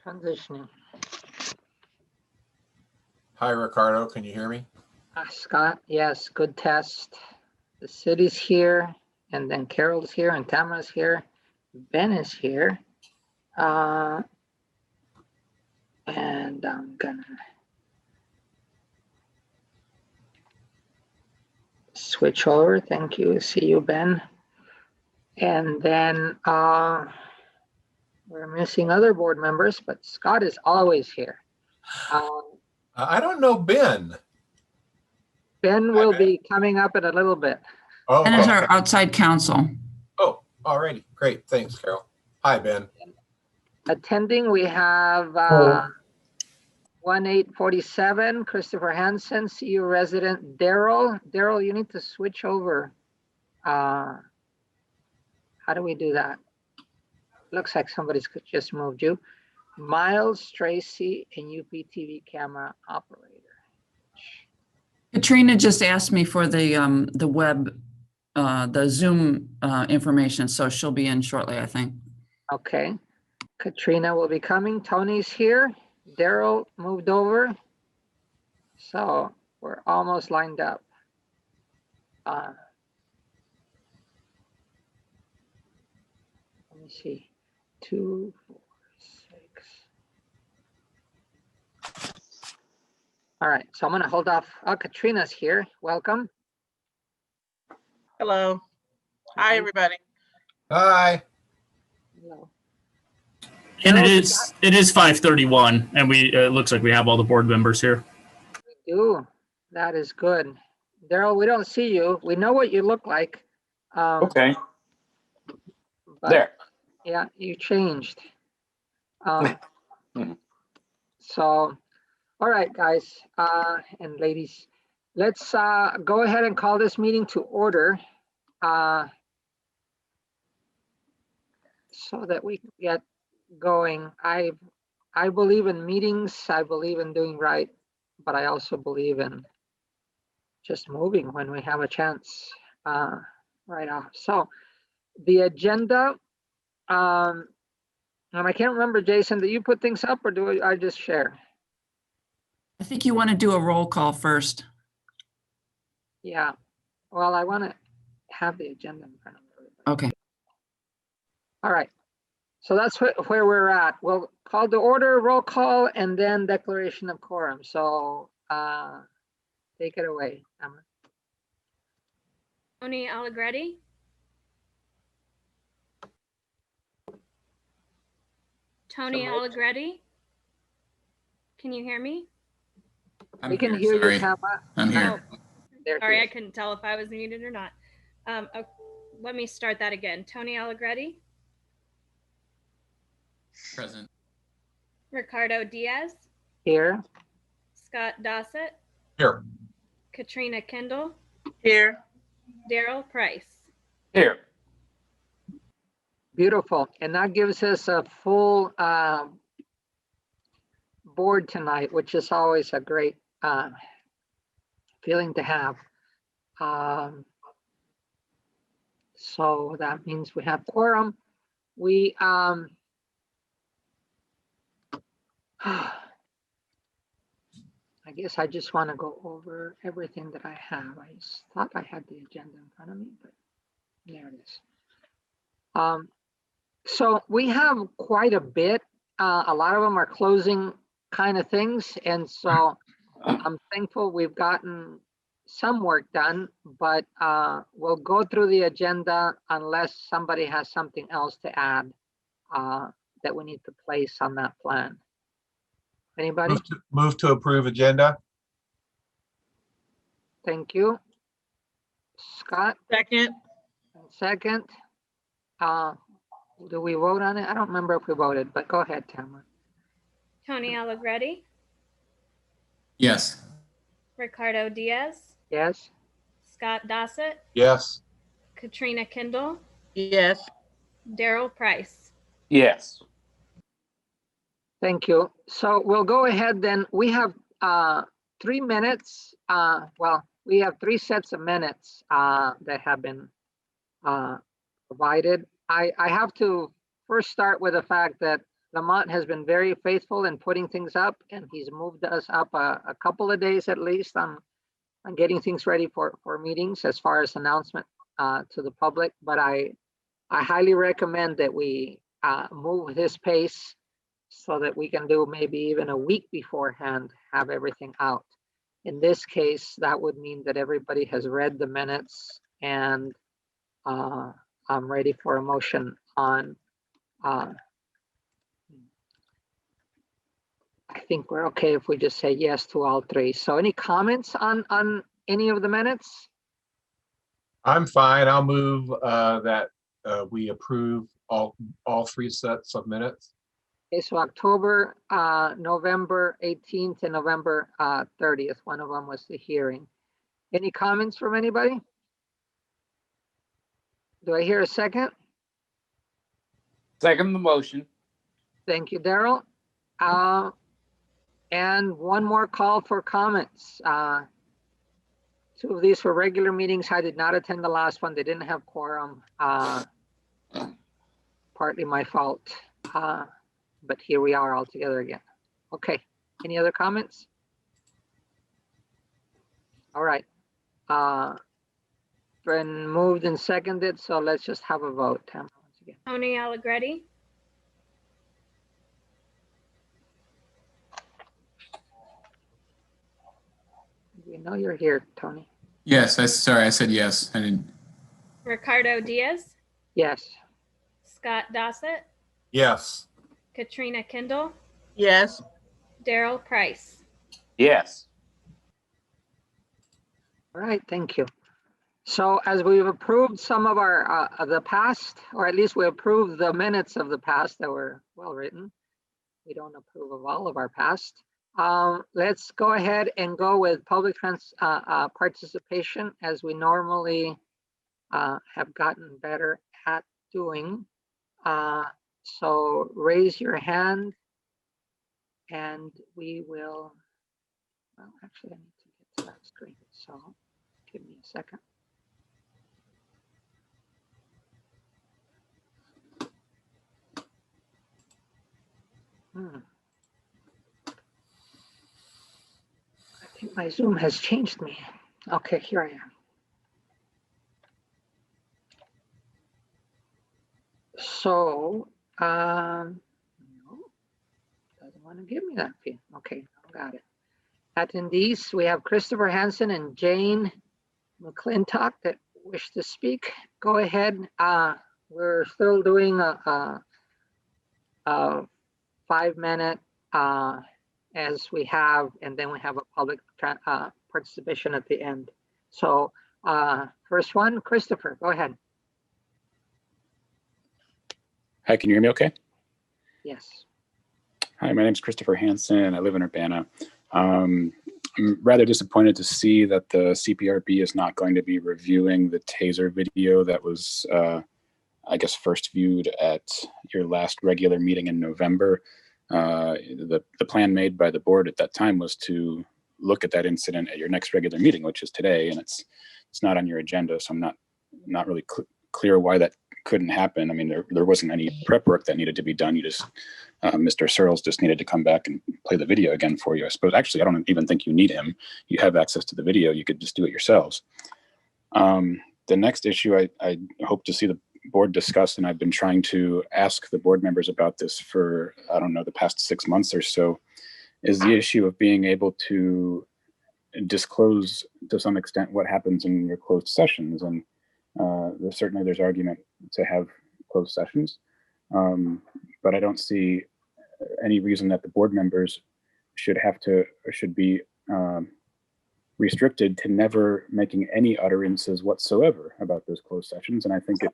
Transitioning. Hi, Ricardo. Can you hear me? Scott, yes, good test. The city's here, and then Carol's here, and Tamara's here. Ben is here. And I'm gonna switch over. Thank you. See you, Ben. And then we're missing other board members, but Scott is always here. I don't know Ben. Ben Hi, will Ben. be coming up in a little bit. Oh, Ben is okay. our outside counsel. Oh, alrighty. Great. Thanks, Carol. Hi, Ben. Attending, we have 1847, Christopher Hansen, CU resident Daryl. Daryl, you need to switch over. How do we do that? Looks like somebody's just moved you. Miles, Tracy, and UPTV camera operator. Katrina just asked me for the web, the Zoom information, so she'll be in shortly, I think. Okay. Katrina will be coming. Tony's here. Daryl moved over. So we're almost lined up. Let me see. 2, 4, 6. All right, so I'm gonna hold off. Oh, Katrina's here. Welcome. Hello. Hi, everybody. Hi. Hello. And it is 5:31, and it looks like we have all the board members here. Ooh, that is good. Daryl, we don't see you. We know what you look like. Okay, But there. yeah, you changed. Mhm. So, all right, guys and ladies, let's go ahead and call this meeting to order so that we can get going. I believe in meetings. I believe in doing right, but I also believe in just moving when we have a chance right off. So the agenda, and I can't remember, Jason, do you put things up or do I just share? I think you want to do a roll call first. Yeah, well, I want to have the agenda in front of everybody. Okay. All right, so that's where we're at. We'll call to order, roll call, and then declaration of quorum. So take it away, Emma. Tony Allegretti. Tony So moved. Allegretti. Can you hear me? We can hear you, Tamara. I'm here. There Sorry, she I is. couldn't tell if I was muted or not. Let me start that again. Tony Allegretti, Present. Ricardo Diaz, Here. Scott Dossett, Here. Katrina Kendall, Here. Daryl Price. Here. Beautiful. And that gives us a full board tonight, which is always a great feeling to have. So that means we have quorum. We I guess I just want to go over everything that I have. I just thought I had the agenda in front of me, but there it is. So we have quite a bit. A lot of them are closing kind of things. And so I'm thankful we've gotten some work done, but we'll go through the agenda unless somebody has something else to add that we need to place on that plan. Anybody? Move to approve agenda. Thank you. Scott, Second. second. Do we vote on it? I don't remember if we voted, but go ahead, Tamara. Tony Allegretti, Yes. Ricardo Diaz, Yes? Scott Dossett, Yes. Katrina Kendall, Yes. Daryl Price. Yes. Thank you. So we'll go ahead then. We have 3 minutes. Well, we have 3 sets of minutes that have been provided. I have to first start with the fact that Lamont has been very faithful in putting things up, and he's moved us up a couple of days at least on getting things ready for meetings as far as announcement to the public. But I highly recommend that we move his pace so that we can do maybe even a week beforehand, have everything out. In this case, that would mean that everybody has read the minutes, and I'm ready for a motion on. I think we're okay if we just say yes to all three. So any comments on any of the minutes? I'm fine. I'll move that we approve all three sets of minutes. Okay, so October, November 18th and November 30th. One of them was the hearing. Any comments from anybody? Do I hear a second? Second the motion. Thank you, Daryl. And one more call for comments. Two of these were regular meetings. I did not attend the last one. They didn't have quorum. Partly my fault. But here we are all together again. Okay, any other comments? All right. Been moved and seconded, so let's just have a vote, Tamara, once again. Tony Allegretti, We know you're here, Tony. Yes, sorry, I said yes. I didn't. Ricardo Diaz, Yes. Scott Dossett, Yes. Katrina Kindle, Yes. Daryl Price. Yes. All right, thank you. So as we've approved some of our of the past, or at least we approved the minutes of the past that were well written. We don't approve of all of our past. Let's go ahead and go with public participation, as we normally have gotten better at doing. So raise your hand and we will, well, actually I need to get to that screen. So give me a second. I think my Zoom has changed me. Okay, here I am. So, no, doesn't want to give me that fee. Okay, got it. Attendees, we have Christopher Hansen and Jane McClintock that wish to speak. Go ahead. We're still doing a 5-minute as we have, and then we have a public participation at the end. So first one, Christopher, go ahead. Hi, can you hear me okay? Yes. Hi, my name is Christopher Hansen. I live in Urbana. I'm rather disappointed to see that the CPRB is not going to be reviewing the taser video that was, I guess, first viewed at your last regular meeting in November. The plan made by the board at that time was to look at that incident at your next regular meeting, which is today, and it's not on your agenda, so I'm not really clear why that couldn't happen. I mean, there wasn't any prep work that needed to be done. You just, Mr. Searles just needed to come back and play the video again for you. I suppose, actually, I don't even think you need him. You have access to the video. You could just do it yourselves. The next issue I hope to see the board discuss, and I've been trying to ask the board members about this for, I don't know, the past 6 months or so, is the issue of being able to disclose to some extent what happens in your closed sessions. And certainly there's argument to have closed sessions, but I don't see any reason that the board members should have to, or should be restricted to never making any utterances whatsoever about those closed sessions. And I think it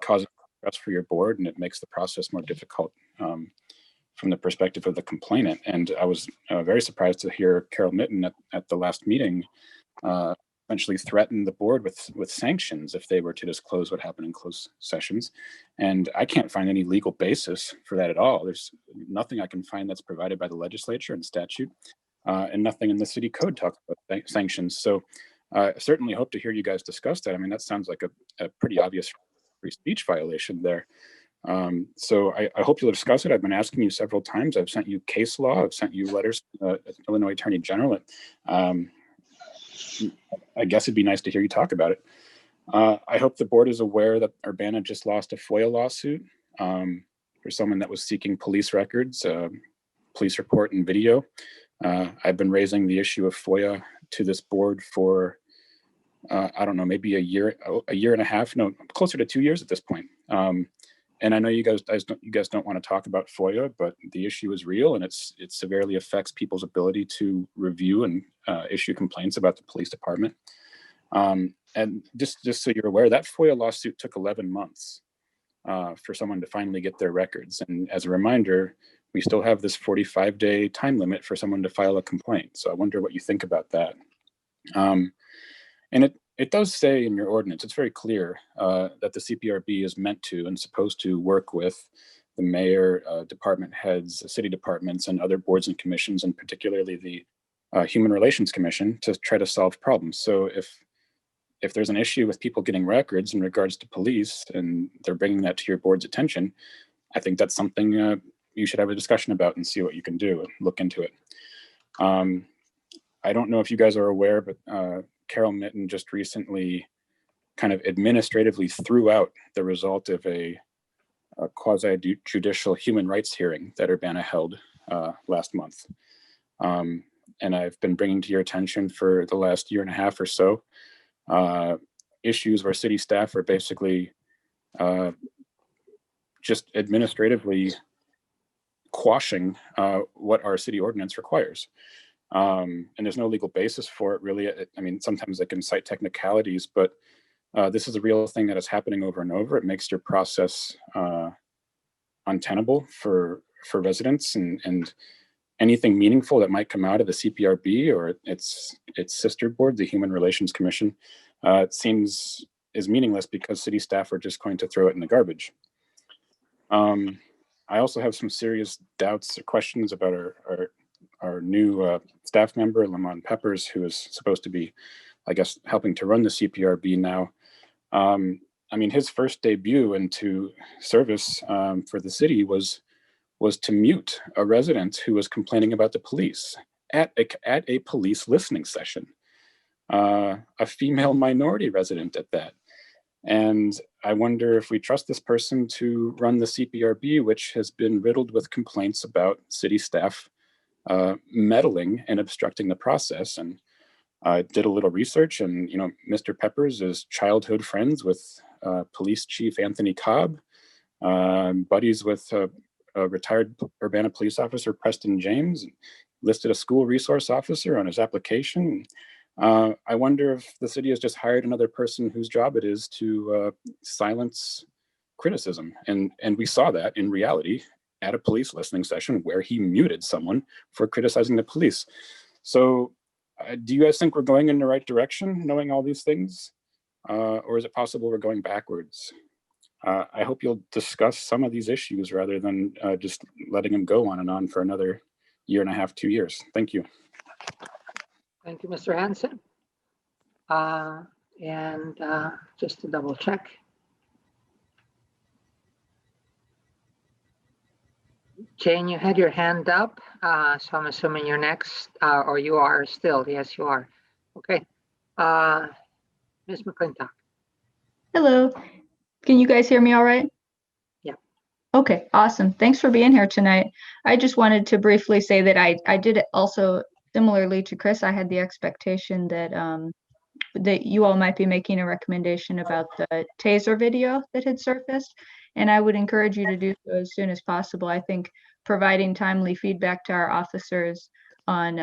causes stress for your board, and it makes the process more difficult from the perspective of the complainant. And I was very surprised to hear Carol Mitten at the last meeting eventually threaten the board with sanctions if they were to disclose what happened in closed sessions. And I can't find any legal basis for that at all. There's nothing I can find that's provided by the legislature and statute, and nothing in the city code talks about sanctions. So I certainly hope to hear you guys discuss that. I mean, that sounds like a pretty obvious free speech violation there. So I hope you'll discuss it. I've been asking you several times. I've sent you case law. I've sent you letters to the Illinois Attorney General. I guess it'd be nice to hear you talk about it. I hope the board is aware that Urbana just lost a FOIA lawsuit for someone that was seeking police records, police report and video. I've been raising the issue of FOIA to this board for, I don't know, maybe a year and a half, no, closer to 2 years at this point. And I know you guys don't want to talk about FOIA, but the issue is real, and it severely affects people's ability to review and issue complaints about the police department. And just so you're aware, that FOIA lawsuit took 11 months for someone to finally get their records. And as a reminder, we still have this 45-day time limit for someone to file a complaint. So I wonder what you think about that. And it does say in your ordinance, it's very clear that the CPRB is meant to and supposed to work with the mayor, department heads, city departments, and other boards and commissions, and particularly the Human Relations Commission, to try to solve problems. So if there's an issue with people getting records in regards to police and they're bringing that to your board's attention, I think that's something you should have a discussion about and see what you can do and look into it. I don't know if you guys are aware, but Carol Mitten just recently kind of administratively threw out the result of a quasi-judicial human rights hearing that Urbana held last month. And I've been bringing to your attention for the last year and a half or so issues where city staff are basically just administratively quashing what our city ordinance requires. And there's no legal basis for it, really. I mean, sometimes they can cite technicalities, but this is a real thing that is happening over and over. It makes your process untenable for residents, and anything meaningful that might come out of the CPRB or its sister board, the Human Relations Commission, it seems is meaningless because city staff are just going to throw it in the garbage. I also have some serious doubts or questions about our new staff member, Lamont Peppers, who is supposed to be, I guess, helping to run the CPRB now. I mean, his first debut into service for the city was to mute a resident who was complaining about the police at a police listening session, a female minority resident at that. And I wonder if we trust this person to run the CPRB, which has been riddled with complaints about city staff meddling and obstructing the process. And I did a little research, and Mr. Peppers is childhood friends with Police Chief Anthony Cobb, buddies with a retired Urbana police officer, Preston James, listed a school resource officer on his application. I wonder if the city has just hired another person whose job it is to silence criticism. And we saw that in reality at a police listening session where he muted someone for criticizing the police. So do you guys think we're going in the right direction, knowing all these things? Or is it possible we're going backwards? I hope you'll discuss some of these issues rather than just letting them go on and on for another year and a half, 2 years. Thank you. Thank you, Mr. Hanson. And just to double check. Jane, you had your hand up, so I'm assuming you're next, or you are still. Yes, you are. Okay. Ms. McClintock. Hello. Can you guys hear me all right? Yeah. Okay, awesome. Thanks for being here tonight. I just wanted to briefly say that I did also, similarly to Chris, I had the expectation that that you all might be making a recommendation about the taser video that had surfaced, and I would encourage you to do so as soon as possible. I think providing timely feedback to our officers on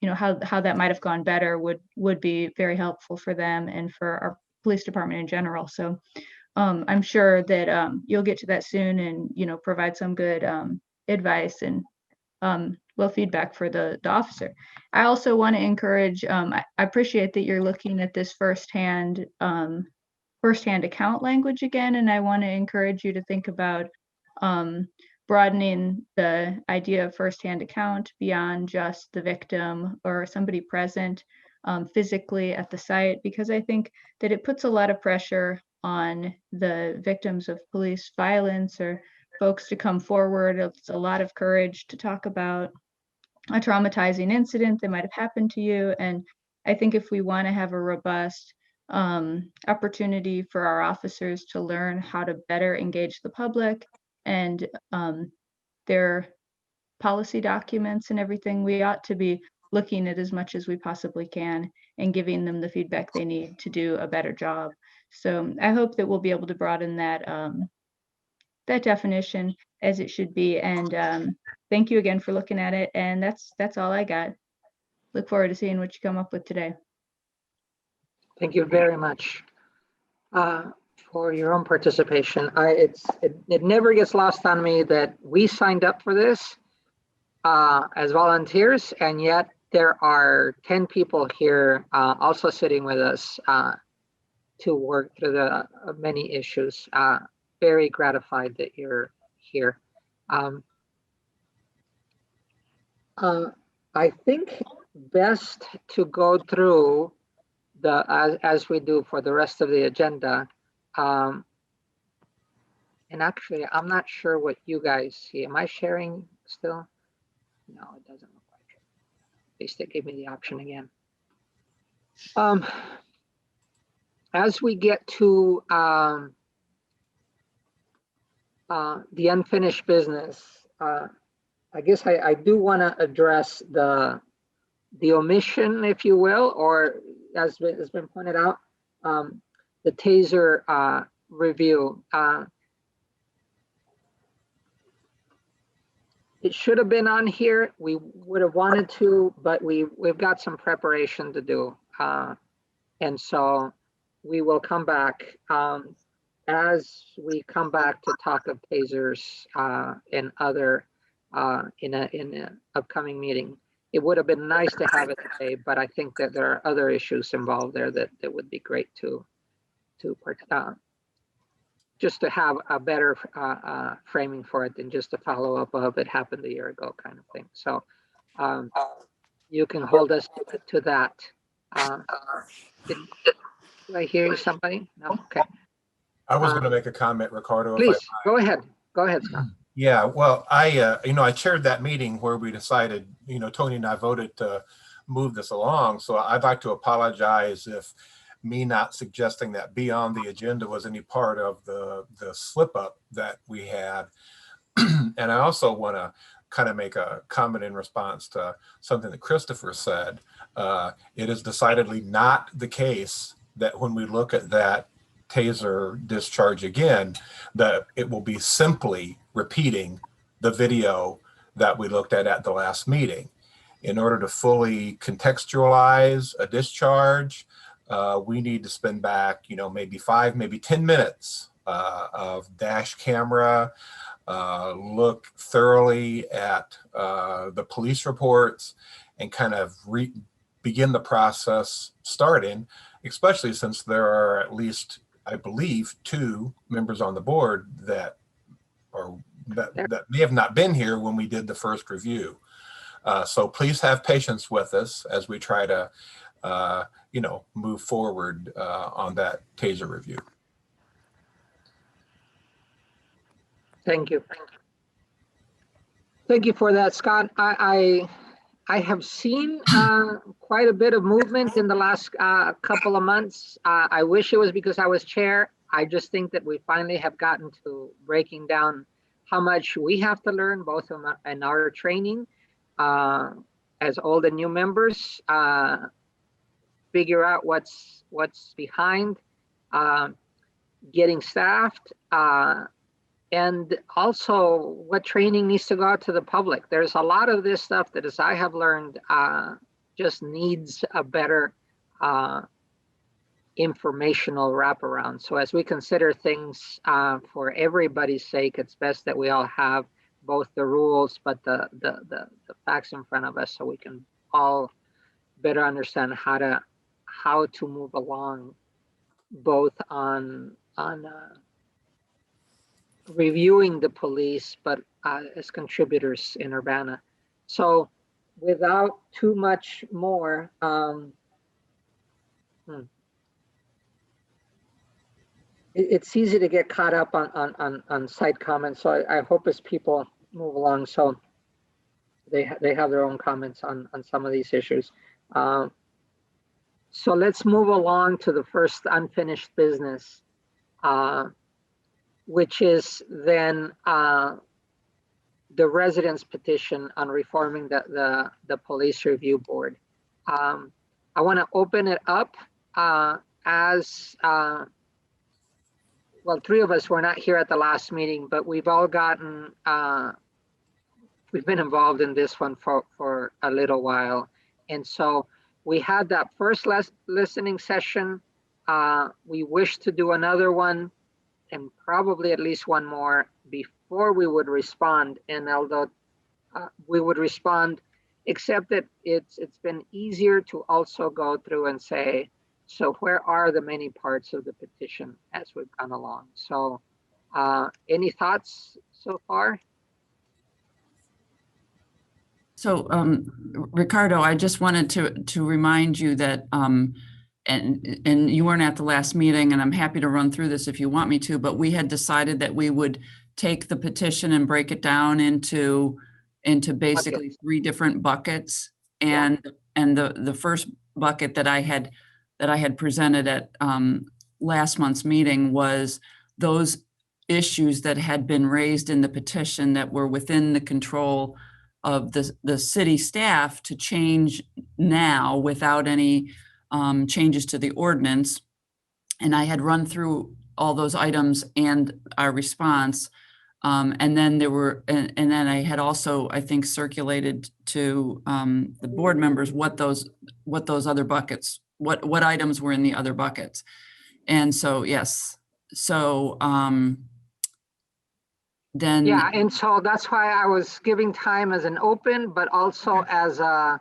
how that might have gone better would be very helpful for them and for our police department in general. So I'm sure that you'll get to that soon and provide some good advice and feedback for the officer. I also want to encourage, I appreciate that you're looking at this firsthand account language again, and I want to encourage you to think about broadening the idea of firsthand account beyond just the victim or somebody present physically at the site, because I think that it puts a lot of pressure on the victims of police violence or folks to come forward. It's a lot of courage to talk about a traumatizing incident that might have happened to you. And I think if we want to have a robust opportunity for our officers to learn how to better engage the public and their policy documents and everything, we ought to be looking at as much as we possibly can and giving them the feedback they need to do a better job. So I hope that we'll be able to broaden that that definition as it should be. And thank you again for looking at it. And that's all I got. Look forward to seeing what you come up with today. Thank you very much for your own participation. It never gets lost on me that we signed up for this as volunteers, and yet there are 10 people here also sitting with us to work through the many issues. Very gratified that you're here. I think best to go through as we do for the rest of the agenda. And actually, I'm not sure what you guys see. Am I sharing still? No, it doesn't look like it. At least they gave me the option again. As we get to the unfinished business, I guess I do want to address the omission, if you will, or as has been pointed out, the TASER review. It should have been on here. We would have wanted to, but we've got some preparation to do. And so we will come back as we come back to talk of tasers and other in an upcoming meeting. It would have been nice to have it today, but I think that there are other issues involved there that would be great to just to have a better framing for it than just a follow up of it happened a year ago kind of thing. So you can hold us to that. Do I hear somebody? No, okay. I was going to make a comment, Ricardo. Please, go ahead. Go ahead, Scott. Yeah, well, I chaired that meeting where we decided, Tony and I voted to move this along. So I'd like to apologize if me not suggesting that be on the agenda was any part of the slip up that we had. And I also want to kind of make a comment in response to something that Christopher said. It is decidedly not the case that when we look at that TASER discharge again, that it will be simply repeating the video that we looked at the last meeting. In order to fully contextualize a discharge, we need to spend back, maybe 5, maybe 10 minutes of dash camera, look thoroughly at the police reports and kind of begin the process starting, especially since there are at least, I believe, 2 members on the board that may have not been here when we did the first review. So please have patience with us as we try to, move forward on that TASER review. Thank you. Thank you for that, Scott. I have seen quite a bit of movement in the last couple of months. I wish it was because I was chair. I just think that we finally have gotten to breaking down how much we have to learn, both in our training as old and new members, figure out what's behind, getting staffed, and also what training needs to go out to the public. There's a lot of this stuff that, as I have learned, just needs a better informational wraparound. So as we consider things for everybody's sake, it's best that we all have both the rules, but the facts in front of us, so we can all better understand how to move along, both on reviewing the police, but as contributors in Urbana. So without too much more, it's easy to get caught up on side comments. So I hope as people move along, so they have their own comments on some of these issues. So let's move along to the first unfinished business, which is then the residents' petition on reforming the police review board. I want to open it up as well, three of us were not here at the last meeting, but we've all gotten, we've been involved in this one for a little while. And so we had that first listening session. We wish to do another one and probably at least one more before we would respond. And although we would respond, except that it's been easier to also go through and say, so where are the many parts of the petition as we've gone along? So any thoughts so far? So Ricardo, I just wanted to remind you that, and you weren't at the last meeting, and I'm happy to run through this if you want me to, but we had decided that we would take the petition and break it down into basically three different buckets. And the first bucket that I had presented at last month's meeting was those issues that had been raised in the petition that were within the control of the city staff to change now without any changes to the ordinance. And I had run through all those items and our response. And then there were, and then I had also, I think, circulated to the board members what those other buckets, what items were in the other buckets. And so, yes, so then. Yeah, and so that's why I was giving time as an open, but also as a,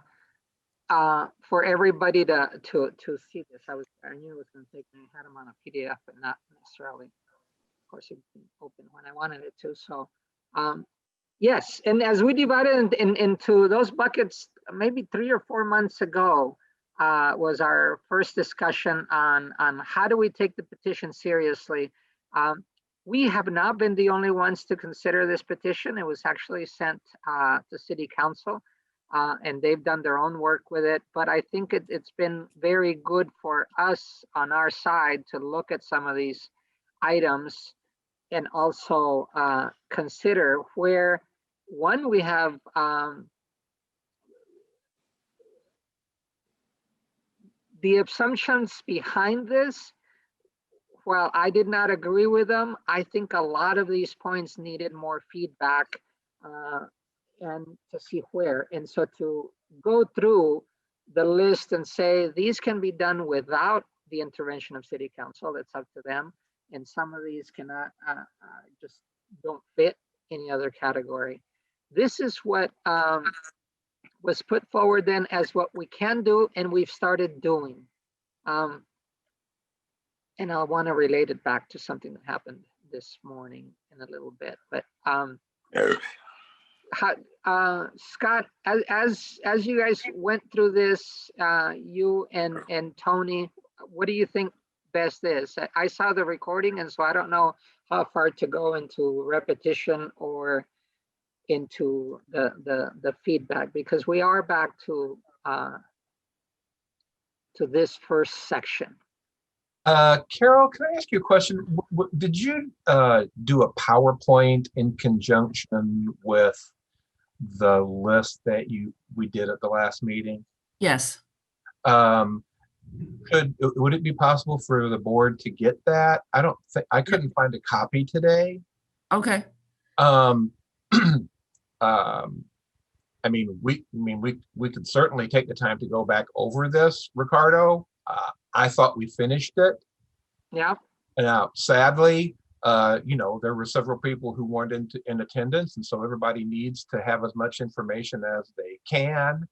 for everybody to see this. I knew it was going to take me, I had them on a PDF, but not necessarily. Of course, it can open when I wanted it to. So, yes, and as we divided into those buckets, maybe 3 or 4 months ago, was our first discussion on how do we take the petition seriously. We have not been the only ones to consider this petition. It was actually sent to City Council, and they've done their own work with it. But I think it's been very good for us on our side to look at some of these items and also consider where, one, we have the assumptions behind this. While I did not agree with them, I think a lot of these points needed more feedback and to see where. And so to go through the list and say, these can be done without the intervention of City Council, it's up to them. And some of these cannot, just don't fit any other category. This is what was put forward then as what we can do and we've started doing. And I want to relate it back to something that happened this morning in a little bit. But Scott, as you guys went through this, you and Tony, what do you think best is? I saw the recording, and so I don't know how far to go into repetition or into the feedback, because we are back to this first section. Carol, can I ask you a question? Did you do a PowerPoint in conjunction with the list that we did at the last meeting? Yes. Would it be possible for the board to get that? I couldn't find a copy today. Okay. I mean, we could certainly take the time to go back over this, Ricardo. I thought we finished it. Yeah. Now, sadly, there were several people who weren't in attendance, and so everybody needs to have as much information as they can.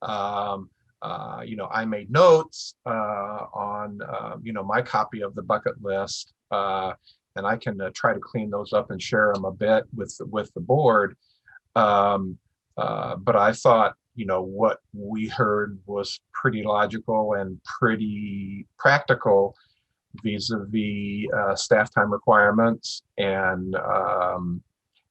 I made notes on my copy of the bucket list, and I can try to clean those up and share them a bit with the board. But I thought, what we heard was pretty logical and pretty practical. vis-a-vis staff time requirements. And,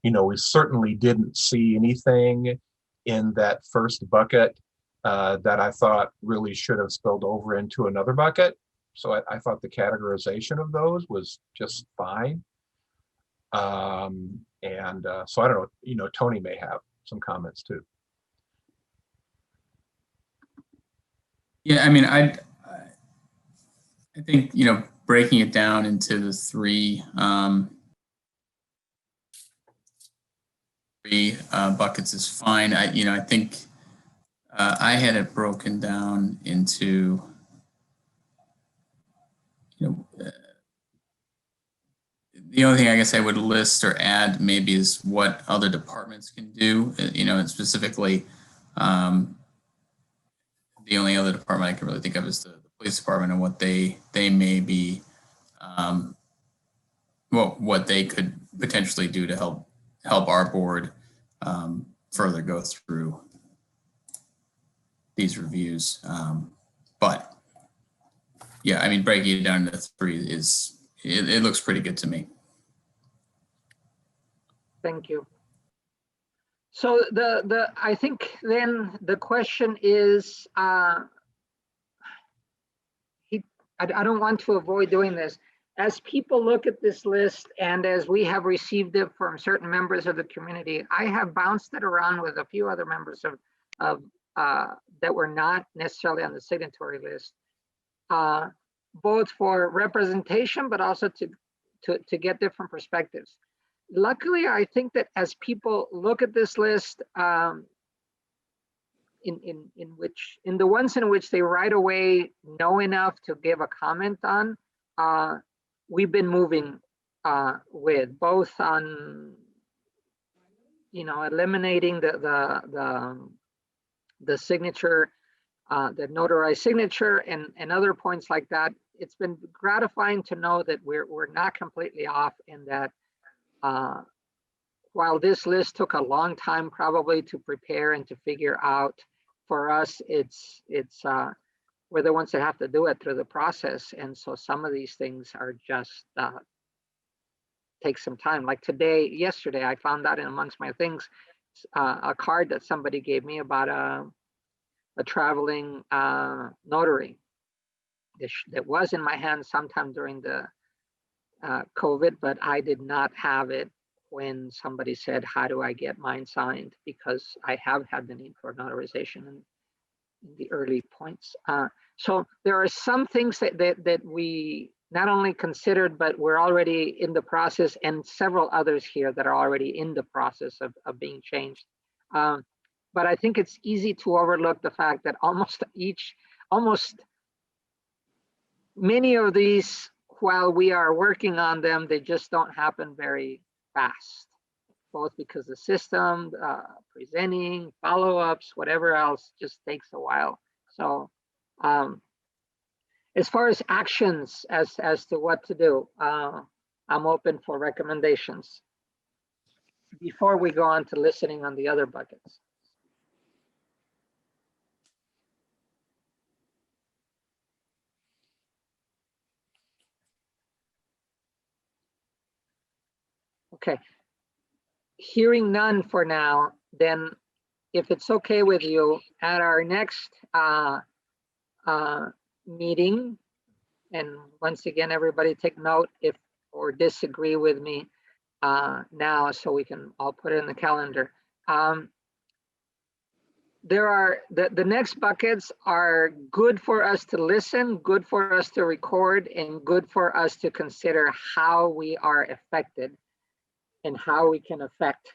we certainly didn't see anything in that first bucket that I thought really should have spilled over into another bucket. So I thought the categorization of those was just fine. So I don't know, Tony may have some comments too. Yeah, I mean, I think, breaking it down into the three buckets is fine. I think I had it broken down into, the only thing I guess I would list or add maybe is what other departments can do, and specifically, the only other department I can really think of is the police department and what they may be, what they could potentially do to help our board further go through these reviews. But yeah, I mean, breaking it down to three it looks pretty good to me. Thank you. So I think then the question is, I don't want to avoid doing this. As people look at this list and as we have received it from certain members of the community, I have bounced it around with a few other members of that were not necessarily on the signatory list, both for representation, but also to get different perspectives. Luckily, I think that as people look at this list, in the ones in which they right away know enough to give a comment on, we've been moving with both on, eliminating the signature, the notarized signature, and other points like that. It's been gratifying to know that we're not completely off, and that while this list took a long time probably to prepare and to figure out, for us, we're the ones that have to do it through the process. And so some of these things are just take some time. Like yesterday, I found out in amongst my things, a card that somebody gave me about a traveling notary that was in my hand sometime during the COVID, but I did not have it when somebody said, how do I get mine signed? Because I have had the need for notarization in the early points. So there are some things that we not only considered, but we're already in the process, and several others here that are already in the process of being changed. But I think it's easy to overlook the fact that almost many of these, while we are working on them, they just don't happen very fast, both because the system, presenting, follow-ups, whatever else just takes a while. So as far as actions as to what to do, I'm open for recommendations before we go on to listening on the other buckets. Okay, hearing none for now, then if it's okay with you, at our next meeting, and once again, everybody take note or disagree with me now, so we can all put it in the calendar. There are the next buckets are good for us to listen, good for us to record, and good for us to consider how we are affected and how we can affect.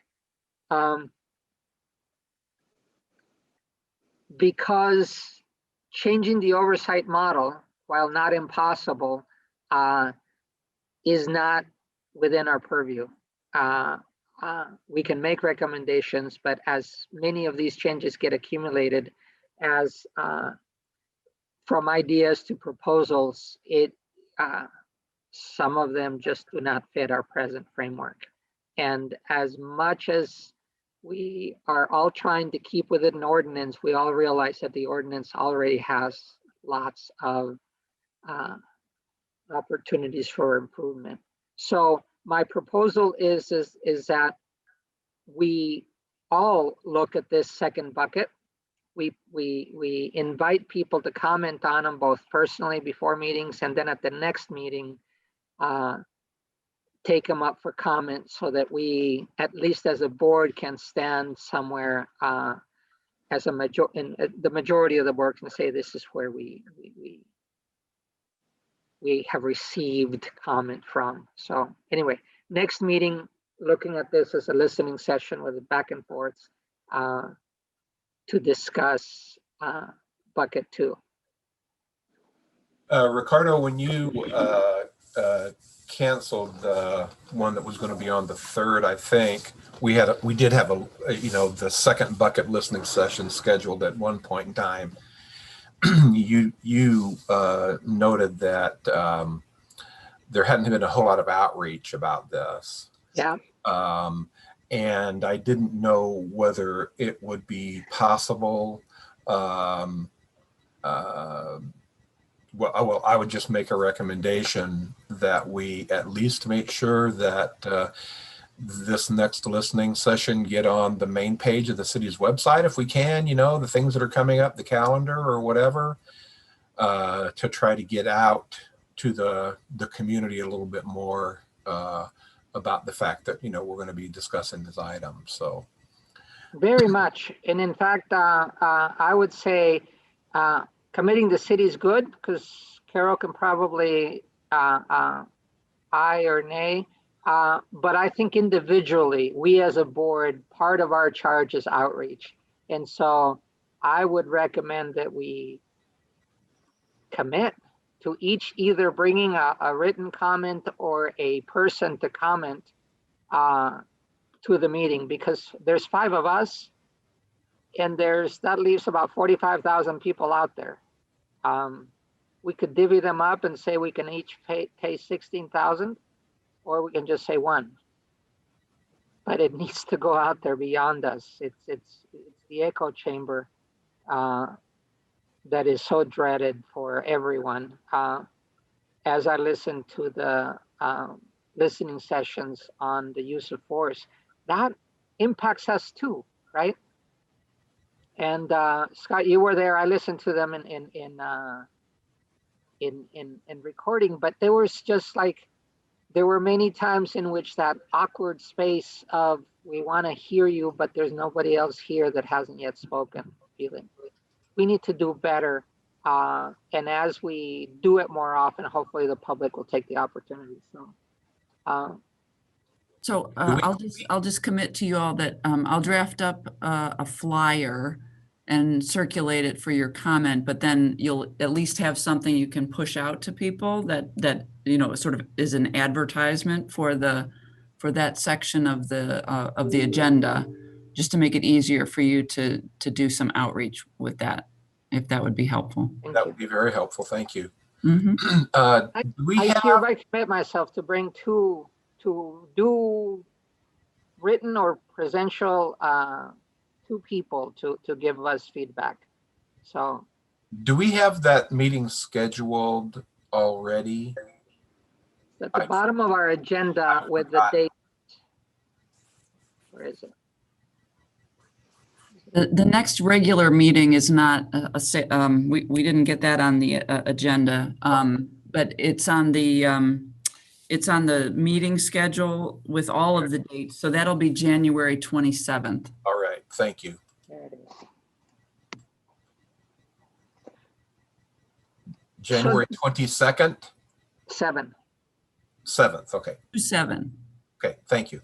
Because changing the oversight model, while not impossible, is not within our purview. We can make recommendations, but as many of these changes get accumulated as from ideas to proposals, some of them just do not fit our present framework. And as much as we are all trying to keep within an ordinance, we all realize that the ordinance already has lots of opportunities for improvement. So my proposal is that we all look at this second bucket. We invite people to comment on them both personally before meetings, and then at the next meeting, take them up for comment so that we, at least as a board, can stand somewhere as the majority of the board can say this is where we have received comment from. So anyway, next meeting, looking at this as a listening session with a back and forth to discuss bucket 2. Ricardo, when you canceled the one that was going to be on the 3rd, I think we did have the second bucket listening session scheduled at one point in time. You noted that there hadn't been a whole lot of outreach about this. Yeah. And I didn't know whether it would be possible. Well, I would just make a recommendation that we at least make sure that this next listening session get on the main page of the city's website if we can, the things that are coming up, the calendar or whatever, to try to get out to the community a little bit more about the fact that, we're going to be discussing this item. So very much. And in fact, I would say committing the city is good, because Carol can probably aye or nay. But I think individually, we as a board, part of our charge is outreach. And so I would recommend that we commit to each either bringing a written comment or a person to comment to the meeting, because there's 5 of us and that leaves about 45,000 people out there. We could divvy them up and say we can each pay 16,000, or we can just say 1. But it needs to go out there beyond us. It's the echo chamber that is so dreaded for everyone. As I listen to the listening sessions on the use of force, that impacts us too, right? And Scott, you were there. I listened to them in recording, but there was just like, there were many times in which that awkward space of, we want to hear you, but there's nobody else here that hasn't yet spoken feeling. We need to do better. And as we do it more often, hopefully the public will take the opportunity. So I'll just commit to you all that I'll draft up a flyer and circulate it for your comment, but then you'll at least have something you can push out to people that sort of is an advertisement for that section of the agenda, just to make it easier for you to do some outreach with that, if that would be helpful. That would be very helpful. Thank you. Mm-hmm. I hereby commit myself to bring to do written or presential 2 people to give us feedback. So do we have that meeting scheduled already? at the bottom of our agenda with the date. Where is it? The next regular meeting is not we didn't get that on the agenda, but it's on the meeting schedule with all of the dates. So that'll be January 27th. All right, thank you. There it is. January 22nd? 7th, okay. 7. Okay, thank you.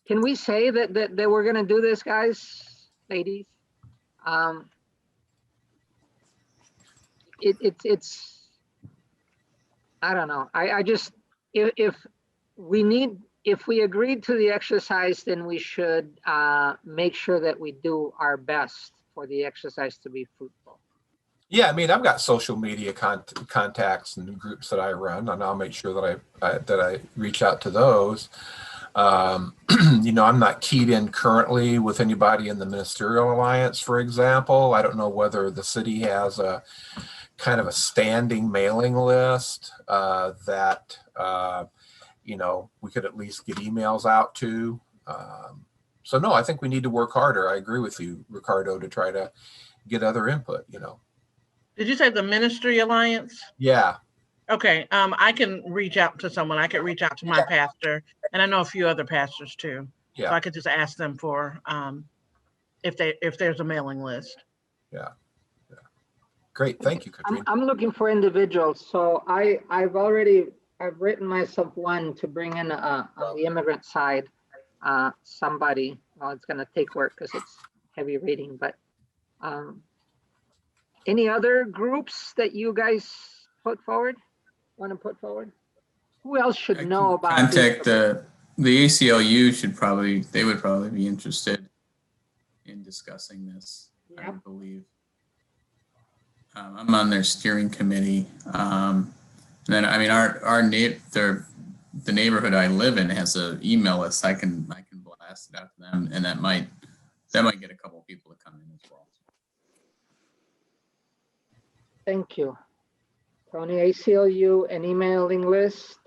Can we say that we're going to do this, guys, ladies? It's I don't know. I just, if we agreed to the exercise, then we should make sure that we do our best for the exercise to be fruitful. Yeah, I mean, I've got social media contacts and groups that I run, and I'll make sure that I reach out to those. I'm not keyed in currently with anybody in the Ministerial Alliance, for example. I don't know whether the city has a kind of a standing mailing list that, we could at least get emails out to. So no, I think we need to work harder. I agree with you, Ricardo, to try to get other input, Did you say the Ministry Alliance? Yeah. Okay, I can reach out to someone. I could reach out to my pastor, and I know a few other pastors too. So Yeah. I could just ask them for if there's a mailing list. Yeah. Great. Thank you, Katrina. I'm looking for individuals. So I've written myself one to bring in on the immigrant side, somebody. Well, it's going to take work because it's heavy reading, but any other groups that you guys want to put forward? Who else should I know can about contact this? the ACLU. They would probably be interested in discussing this, I Yep. would believe. I'm on their steering committee. Then, I mean, the neighborhood I live in has an email list. I can blast it out to them, and that might get a couple of people to come in as well. Thank you. Tony, ACLU, an emailing list.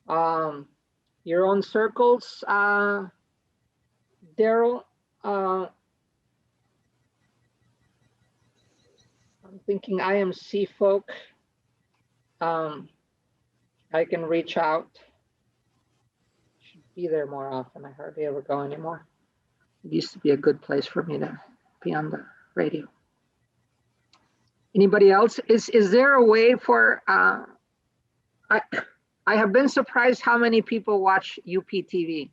Your own circles, Daryl. I'm thinking IMC folk. I can reach out. Should be there more often. I hardly ever go anymore. It used to be a good place for me to be on the radio. Anybody else? Is there a way for, I have been surprised how many people watch UPTV.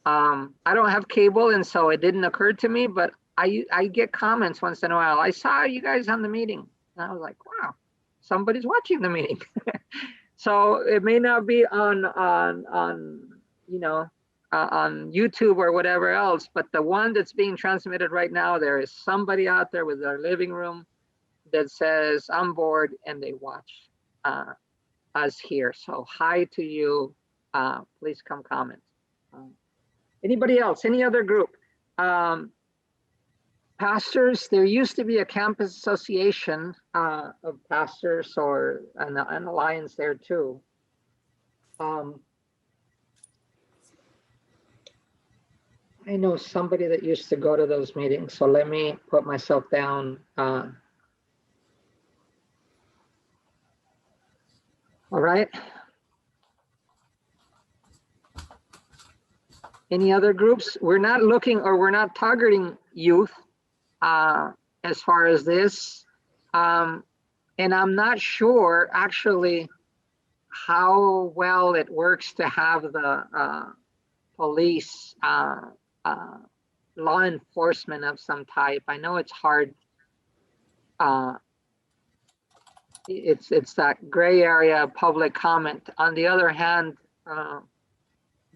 I don't have cable, and so it didn't occur to me, but I get comments once in a while. I saw you guys on the meeting. And I was like, wow, somebody's watching the meeting. So it may not be on YouTube or whatever else, but the one that's being transmitted right now, there is somebody out there with their living room that says, I'm bored, and they watch us here. So hi to you. Please come comment. Anybody else? Any other group? Pastors, there used to be a campus association of pastors or an alliance there too. I know somebody that used to go to those meetings, so let me put myself down. All right. Any other groups? We're not looking, or we're not targeting youth as far as this. And I'm not sure actually how well it works to have the police, law enforcement of some type. I know it's hard. It's that gray area of public comment. On the other hand,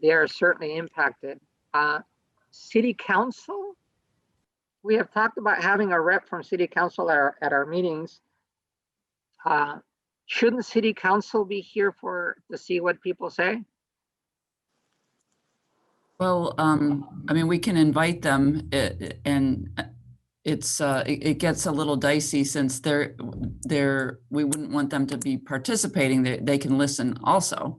they are certainly impacted. City council, we have talked about having a rep from city council at our meetings. Shouldn't city council be here to see what people say? Well, I mean, we can invite them, and it gets a little dicey since we wouldn't want them to be participating. They can listen also.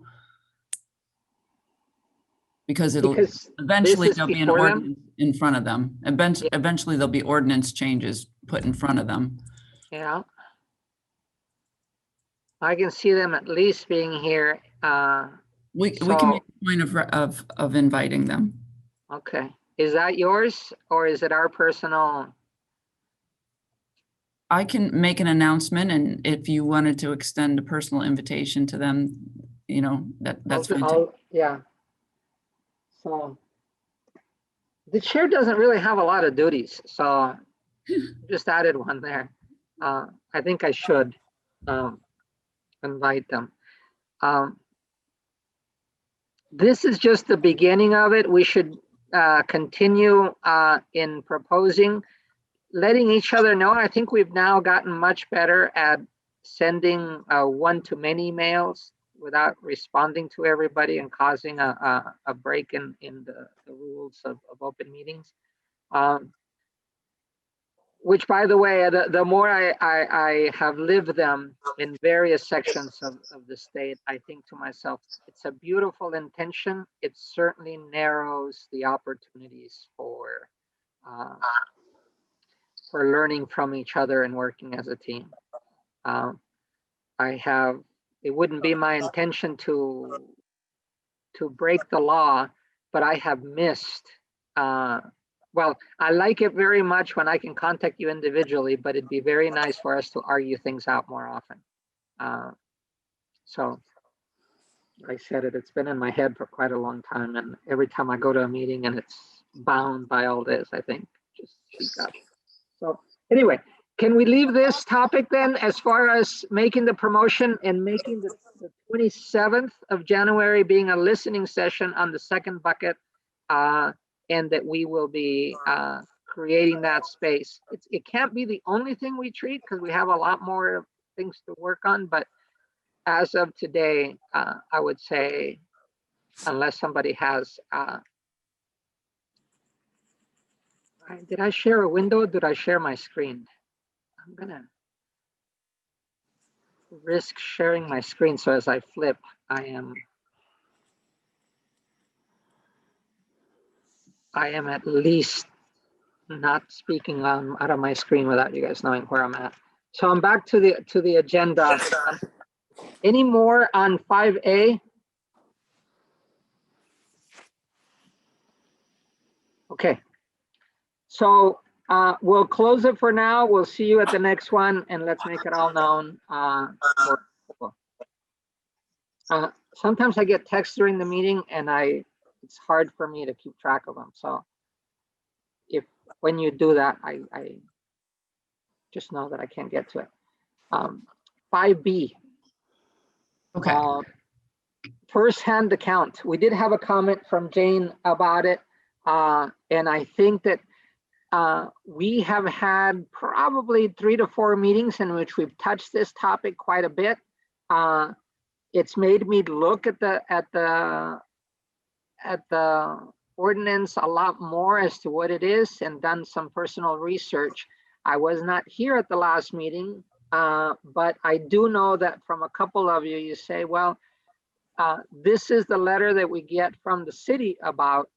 Because eventually there'll be an ordinance in front of them. Eventually there'll be ordinance changes put in front of them. Yeah. I can see them at least being here. We can make a point of inviting them. Okay. Is that yours, or is it our personal? I can make an announcement, and if you wanted to extend a personal invitation to them, that's fine. Yeah. So the chair doesn't really have a lot of duties, so just added one there. I think I should invite them. This is just the beginning of it. We should continue in proposing, letting each other know. I think we've now gotten much better at sending one-to-many emails. without responding to everybody and causing a break in the rules of open meetings. Which, by the way, the more I have lived them in various sections of the state, I think to myself, it's a beautiful intention. It certainly narrows the opportunities for learning from each other and working as a team. It wouldn't be my intention to break the law, but I have missed, well, I like it very much when I can contact you individually, but it'd be very nice for us to argue things out more often. So I said it's been in my head for quite a long time. And every time I go to a meeting and it's bound by all this, I think just speak up. So anyway, can we leave this topic then as far as making the promotion and making the 27th of January being a listening session on the second bucket, and that we will be creating that space. It can't be the only thing we treat because we have a lot more things to work on, but as of today, I would say, unless somebody has, did I share a window? Did I share my screen? I'm gonna risk sharing my screen. So as I flip, I am at least not speaking out of my screen without you guys knowing where I'm at. So I'm back to the agenda. Any more on 5A? Okay. So we'll close it for now. We'll see you at the next one, and let's make it all known. Sometimes I get texts during the meeting, and it's hard for me to keep track of them. So when you do that, I just know that I can't get to it. 5B. Okay. First-hand account. We did have a comment from Jane about it. And I think that we have had probably 3 to 4 meetings in which we've touched this topic quite a bit. It's made me look at the ordinance a lot more as to what it is and done some personal research. I was not here at the last meeting, but I do know that from a couple of you, you say, well, this is the letter that we get from the city about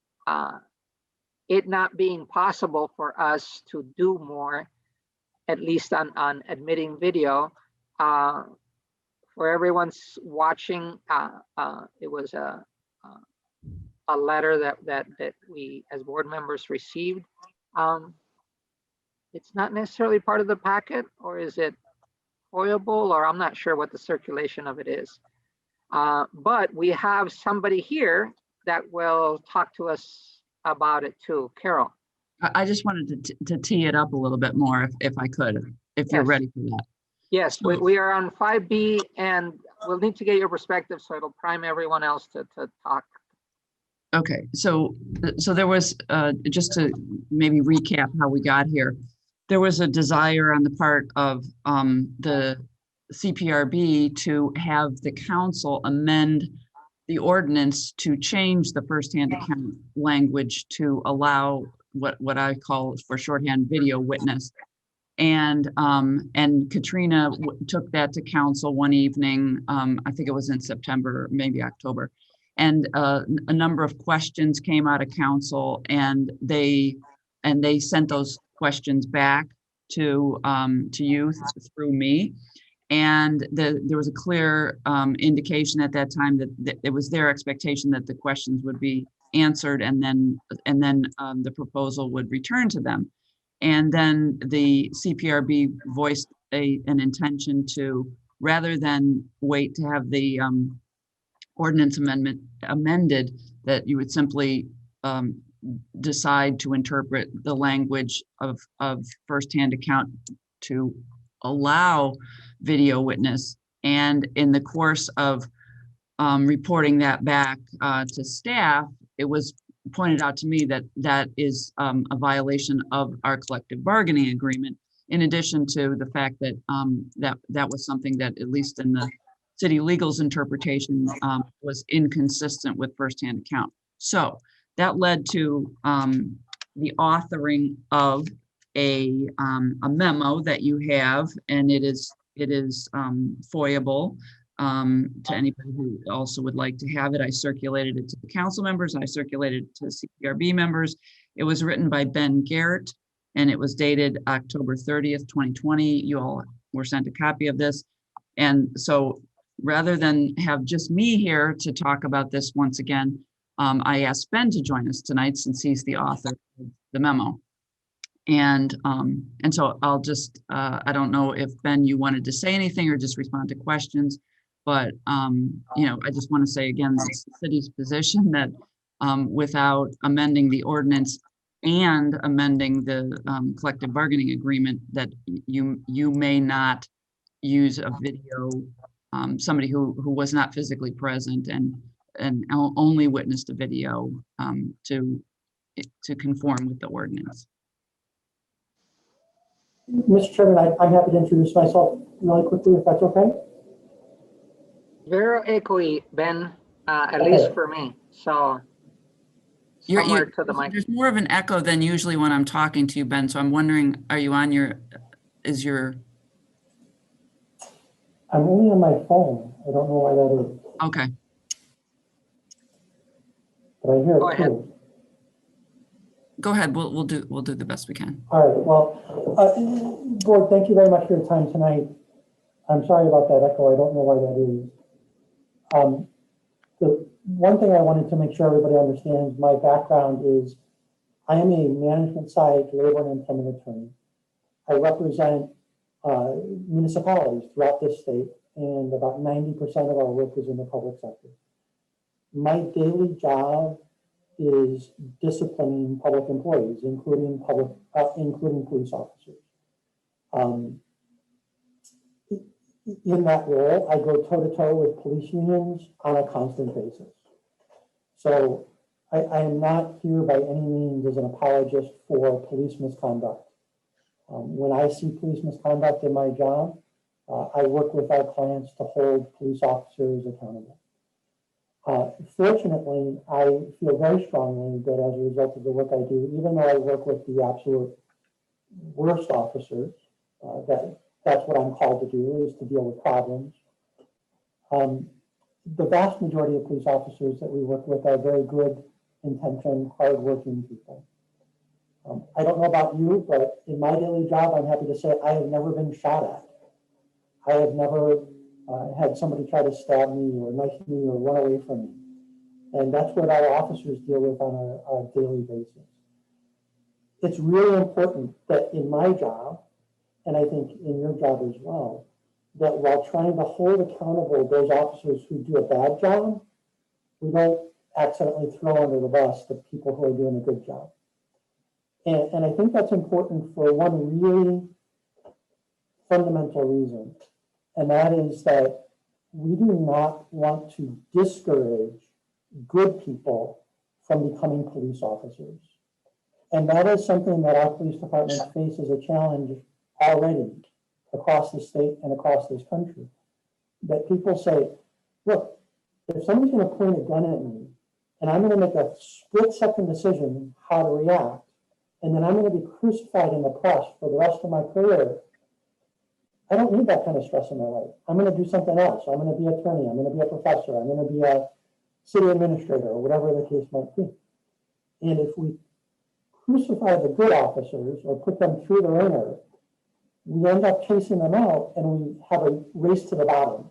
it not being possible for us to do more, at least on admitting video. For everyone's watching, it was a letter that we as board members received. It's not necessarily part of the packet, or is it foilable, or I'm not sure what the circulation of it is. But we have somebody here that will talk to us about it too. Carol. I just wanted to tee it up a little bit more if I could, if you're Yes. ready for that. Yes, we are on 5B, and we'll need to get your perspective so it'll prime everyone else to talk. Okay, so there was, just to maybe recap how we got here, there was a desire on the part of the CPRB to have the council amend the ordinance to change the firsthand account language to allow what I call for shorthand video witness. And Katrina took that to council one evening. I think it was in September, maybe October. And a number of questions came out of council, and they sent those questions back to you through me. And there was a clear indication at that time that it was their expectation that the questions would be answered, and then the proposal would return to them. And then the CPRB voiced an intention to, rather than wait to have the ordinance amendment amended, that you would simply decide to interpret the language of firsthand account to allow video witness. And in the course of reporting that back to staff, it was pointed out to me that that is a violation of our collective bargaining agreement, in addition to the fact that that was something that, at least in the city legal's interpretation was inconsistent with firsthand account. So that led to the authoring of a memo that you have, and it is foyable to anybody who also would like to have it. I circulated it to the council members, and I circulated it to CPRB members. It was written by Ben Garrett, and it was dated October 30th, 2020. You all were sent a copy of this. And so rather than have just me here to talk about this once again, I asked Ben to join us tonight since he's the author of the memo. And so I'll just, I don't know if Ben, you wanted to say anything or just respond to questions, but you know, I just want to say again, it's the city's position that without amending the ordinance and amending the collective bargaining agreement, that you may not use a video, somebody who was not physically present and only witnessed a video to conform with the ordinance. Mr. Chairman, I'm happy to introduce myself really quickly, if that's okay. Very echoey, Ben, at least for me. So somewhere to the mic. There's more of an echo than usually when I'm talking to you, Ben. So I'm wondering, are you on your, I'm only on my phone. I don't know why that is. Okay. But I hear Go it ahead. too. Go ahead. We'll do the best we can. All right. Well, board, thank you very much for your time tonight. I'm sorry about that echo. I don't know why that is. The one thing I wanted to make sure everybody understands, my background is I am a management side labor and employment attorney. I represent municipalities throughout this state, and about 90% of our work is in the public sector. My daily job is disciplining public employees, including police officers. In that role, I go toe-to-toe with police unions on a constant basis. So I am not here by any means as an apologist for police misconduct. When I see police misconduct in my job, I work with our clients to hold police officers accountable. Fortunately, I feel very strongly that as a result of the work I do, even though I work with the absolute worst officers, that's what I'm called to do, is to deal with problems. The vast majority of police officers that we work with are very good intentioned, hardworking people. I don't know about you, but in my daily job, I'm happy to say I have never been shot at. I have never had somebody try to stab me or knife me or run away from me. And that's what our officers deal with on a daily basis. It's really important that in my job, and I think in your job as well, that while trying to hold accountable those officers who do a bad job, we don't accidentally throw under the bus the people who are doing a good job. And I think that's important for one really fundamental reason, and that is that we do not want to discourage good people from becoming police officers. And that is something that our police department faces a challenge already across the state and across this country. That people say, look, if somebody's going to point a gun at me and I'm going to make a split-second decision how to react, and then I'm going to be crucified in the press for the rest of my career, I don't need that kind of stress in my life. I'm going to do something else. I'm going to be an attorney. I'm going to be a professor. I'm going to be a city administrator, or whatever the case might be. And if we crucify the good officers or put them through the ringer, we end up chasing them out, and we have a race to the bottom,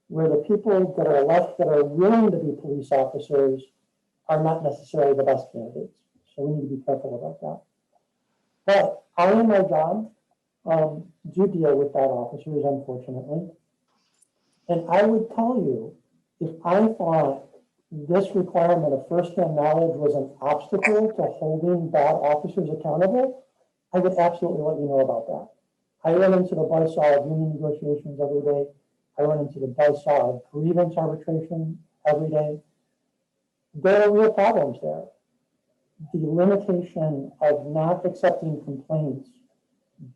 where the people that are left that are willing to be police officers are not necessarily the best candidates. So we need to be careful about that. But I, in my job, do deal with bad officers, unfortunately. And I would tell you, if I thought this requirement of firsthand knowledge was an obstacle to holding bad officers accountable, I would absolutely let you know about that. I run into the buzzsaw of union negotiations every day. I run into the buzzsaw of grievance arbitration every day. There are real problems there. The limitation of not accepting complaints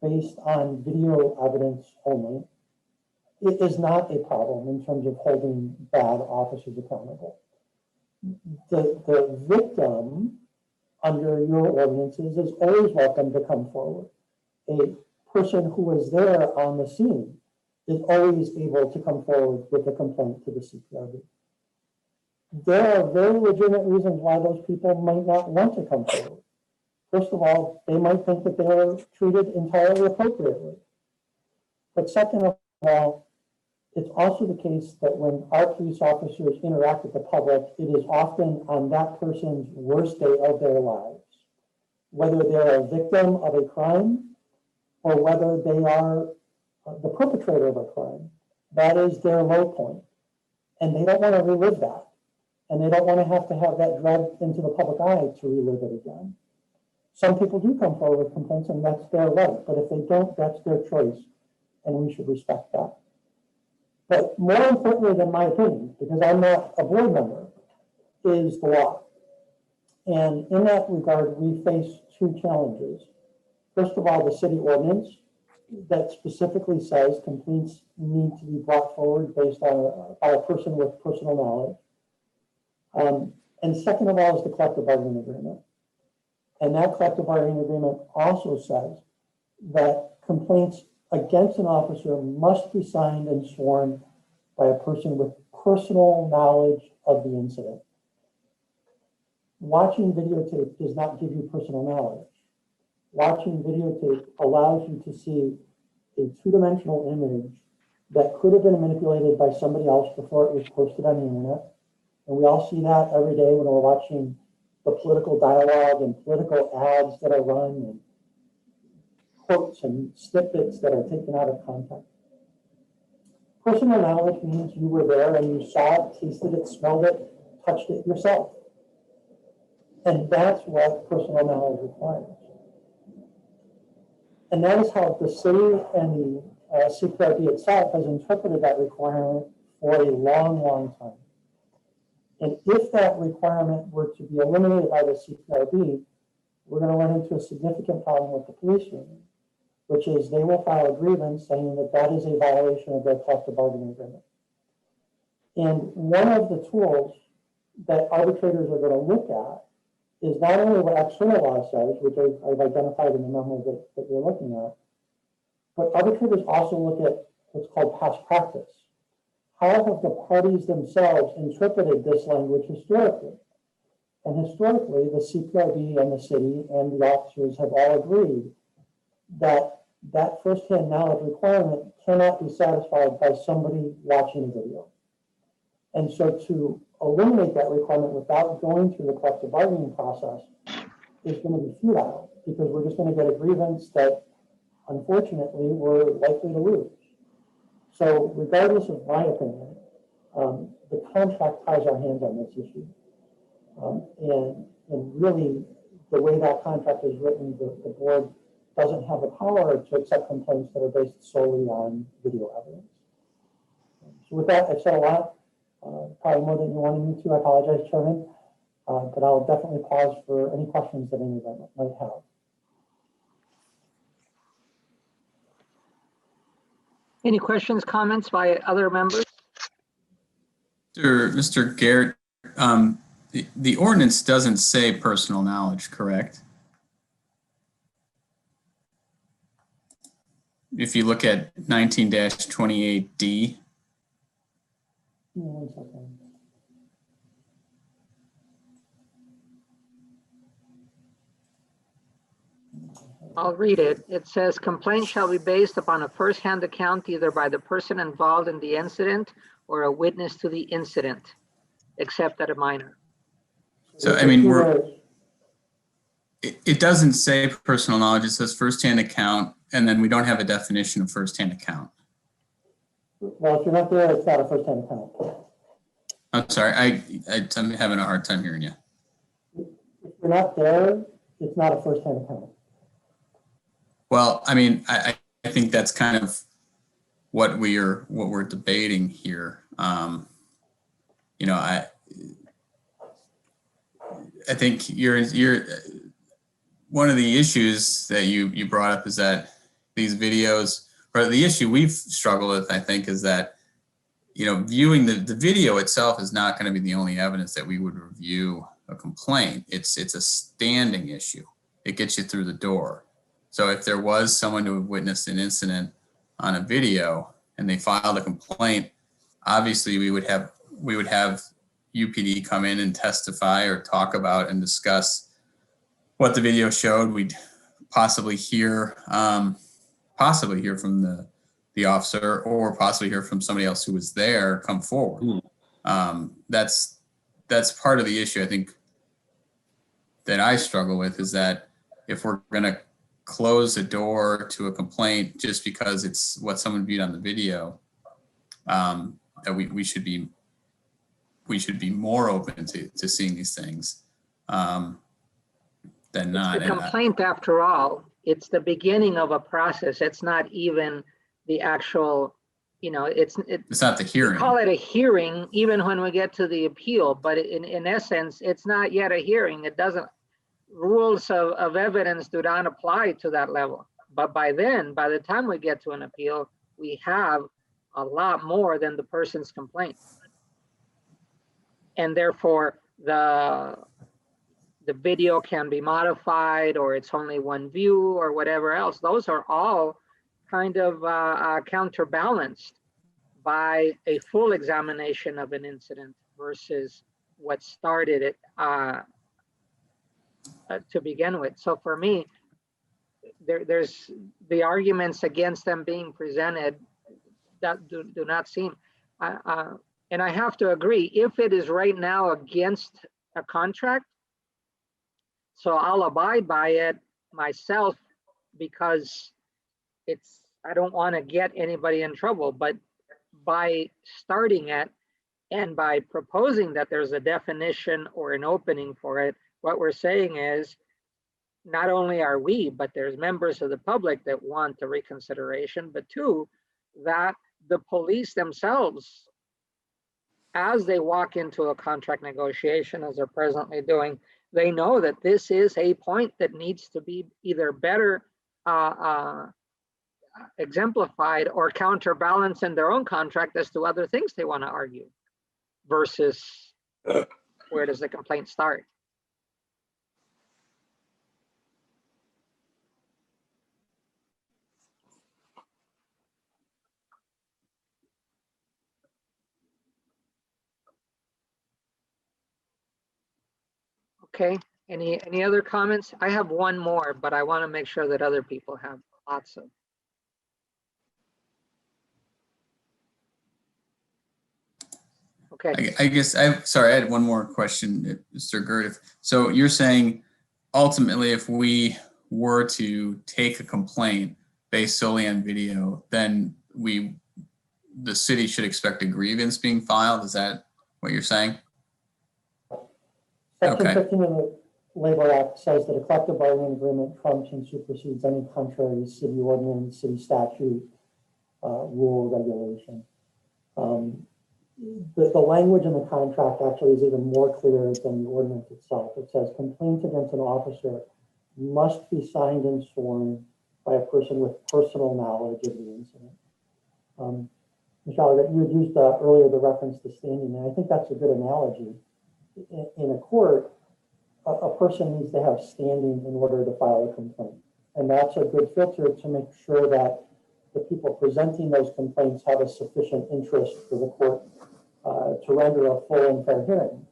based on video evidence only it is not a problem in terms of holding bad officers accountable. The victim under your ordinances is always welcome to come forward. A person who was there on the scene is always able to come forward with a complaint to the CPRB. There are very legitimate reasons why those people might not want to come forward. First of all, they might think that they were treated entirely appropriately. But second of all, it's also the case that when our police officers interact with the public, it is often on that person's worst day of their lives. Whether they're a victim of a crime or whether they are the perpetrator of a crime, that is their low point. And they don't want to relive that. And they don't want to have that dragged into the public eye to relive it again. Some people do come forward with complaints, and that's their right. But if they don't, that's their choice, and we should respect that. But more importantly than my opinion, because I'm not a board member, is the law. And in that regard, we face two challenges. First of all, the city ordinance that specifically says complaints need to be brought forward based on by a person with personal knowledge. And second of all is the collective bargaining agreement. And that collective bargaining agreement also says that complaints against an officer must be signed and sworn by a person with personal knowledge of the incident. Watching videotape does not give you personal knowledge. Watching videotape allows you to see a two-dimensional image that could have been manipulated by somebody else before it was posted on the internet. And we all see that every day when we're watching the political dialogue and political ads that are run and quotes and snippets that are taken out of context. Personal knowledge means you were there and you saw it, tasted it, smelled it, touched it yourself. And that's what personal knowledge requires. And that is how the city and the CPRB itself has interpreted that requirement for a long, long time. And if that requirement were to be eliminated by the CPRB, we're going to run into a significant problem with the police union, which is they will file a grievance saying that that is a violation of their collective bargaining agreement. And one of the tools that arbitrators are going to look at is not only what external law says, which I've identified in the memo that you're looking at, but arbitrators also look at what's called past practice. How have the parties themselves interpreted this language historically? And historically, the CPRB and the city and the officers have all agreed that that firsthand knowledge requirement cannot be satisfied by somebody watching a video. And so to eliminate that requirement without going through the collective bargaining process is going to be futile, because we're just going to get a grievance that unfortunately we're likely to lose. So regardless of my opinion, the contract ties our hands on this issue. And really, the way that contract is written, the board doesn't have the power to accept complaints that are based solely on video evidence. So with that, I've said a lot, probably more than you wanted me to. I apologize, Chairman, but I'll definitely pause for any questions that anyone might have. Any questions, comments by other members? Mr. Garrett, the ordinance doesn't say personal knowledge, correct? If you look at 19-28D. One second. I'll read it. It says complaints shall be based upon a first-hand account either by the person involved in the incident or a witness to the incident, except at a minor. So, I mean, it doesn't say personal knowledge. It says first-hand account, and then we don't have a definition of first-hand account. Well, if you're not there, it's not a first-hand account. I'm sorry, I'm having a hard time hearing you. If you're not there, it's not a first-hand account. Well, I mean, I think that's kind of what we're debating here. You know, I think you're one of the issues that you brought up is that these videos or the issue we've struggled with, I think, is that, you know, viewing the video itself is not going to be the only evidence that we would review a complaint. It's a standing issue. It gets you through the door. So if there was someone who witnessed an incident on a video and they filed a complaint, obviously we would have UPD come in and testify or talk about and discuss what the video showed. We'd possibly hear from the officer, or possibly hear from somebody else who was there come forward. That's part of the issue, I think, that I struggle with, is that if we're going to close the door to a complaint just because it's what someone viewed on the video, that we should be more open to seeing these things than not. The complaint, after all, it's the beginning of a process. It's not even the actual, it's not the hearing. We call it a hearing even when we get to the appeal, but in essence, it's not yet a hearing. It doesn't, rules of evidence do not apply to that level. But by the time we get to an appeal, we have a lot more than the person's complaint. And therefore, the video can be modified, or it's only one view, or whatever else. Those are all kind of counterbalanced by a full examination of an incident versus what started it to begin with. So for me, there's the arguments against them being presented that do not seem, and I have to agree, if it is right now against a contract, so I'll abide by it myself, because I don't want to get anybody in trouble. But by starting it and by proposing that there's a definition or an opening for it, what we're saying is, not only are we, but there's members of the public that want the reconsideration, but two, that the police themselves, as they walk into a contract negotiation, as they're presently doing, they know that this is a point that needs to be either better exemplified or counterbalanced in their own contract as to other things they want to argue, versus where does the complaint start? Okay, any other comments? I have one more, but I want to make sure that other people have lots of. Okay. I guess I had one more question, Mr. Gert. So you're saying ultimately, if we were to take a complaint based solely on video, then the city should expect a grievance being filed? Is that what you're saying? Section 15 of the Labor Act says that a collective bargaining agreement trumps and supersedes any contrary city ordinance, city statute, rule, regulation. The language in the contract actually is even more clear than the ordinance itself. It says complaints against an officer must be signed and sworn by a person with personal knowledge of the incident. Michelle, you had used earlier the reference to standing, and I think that's a good analogy. In a court, a person needs to have standing in order to file a complaint. And that's a good filter to make sure that the people presenting those complaints have a sufficient interest for the court to render a full and fair hearing.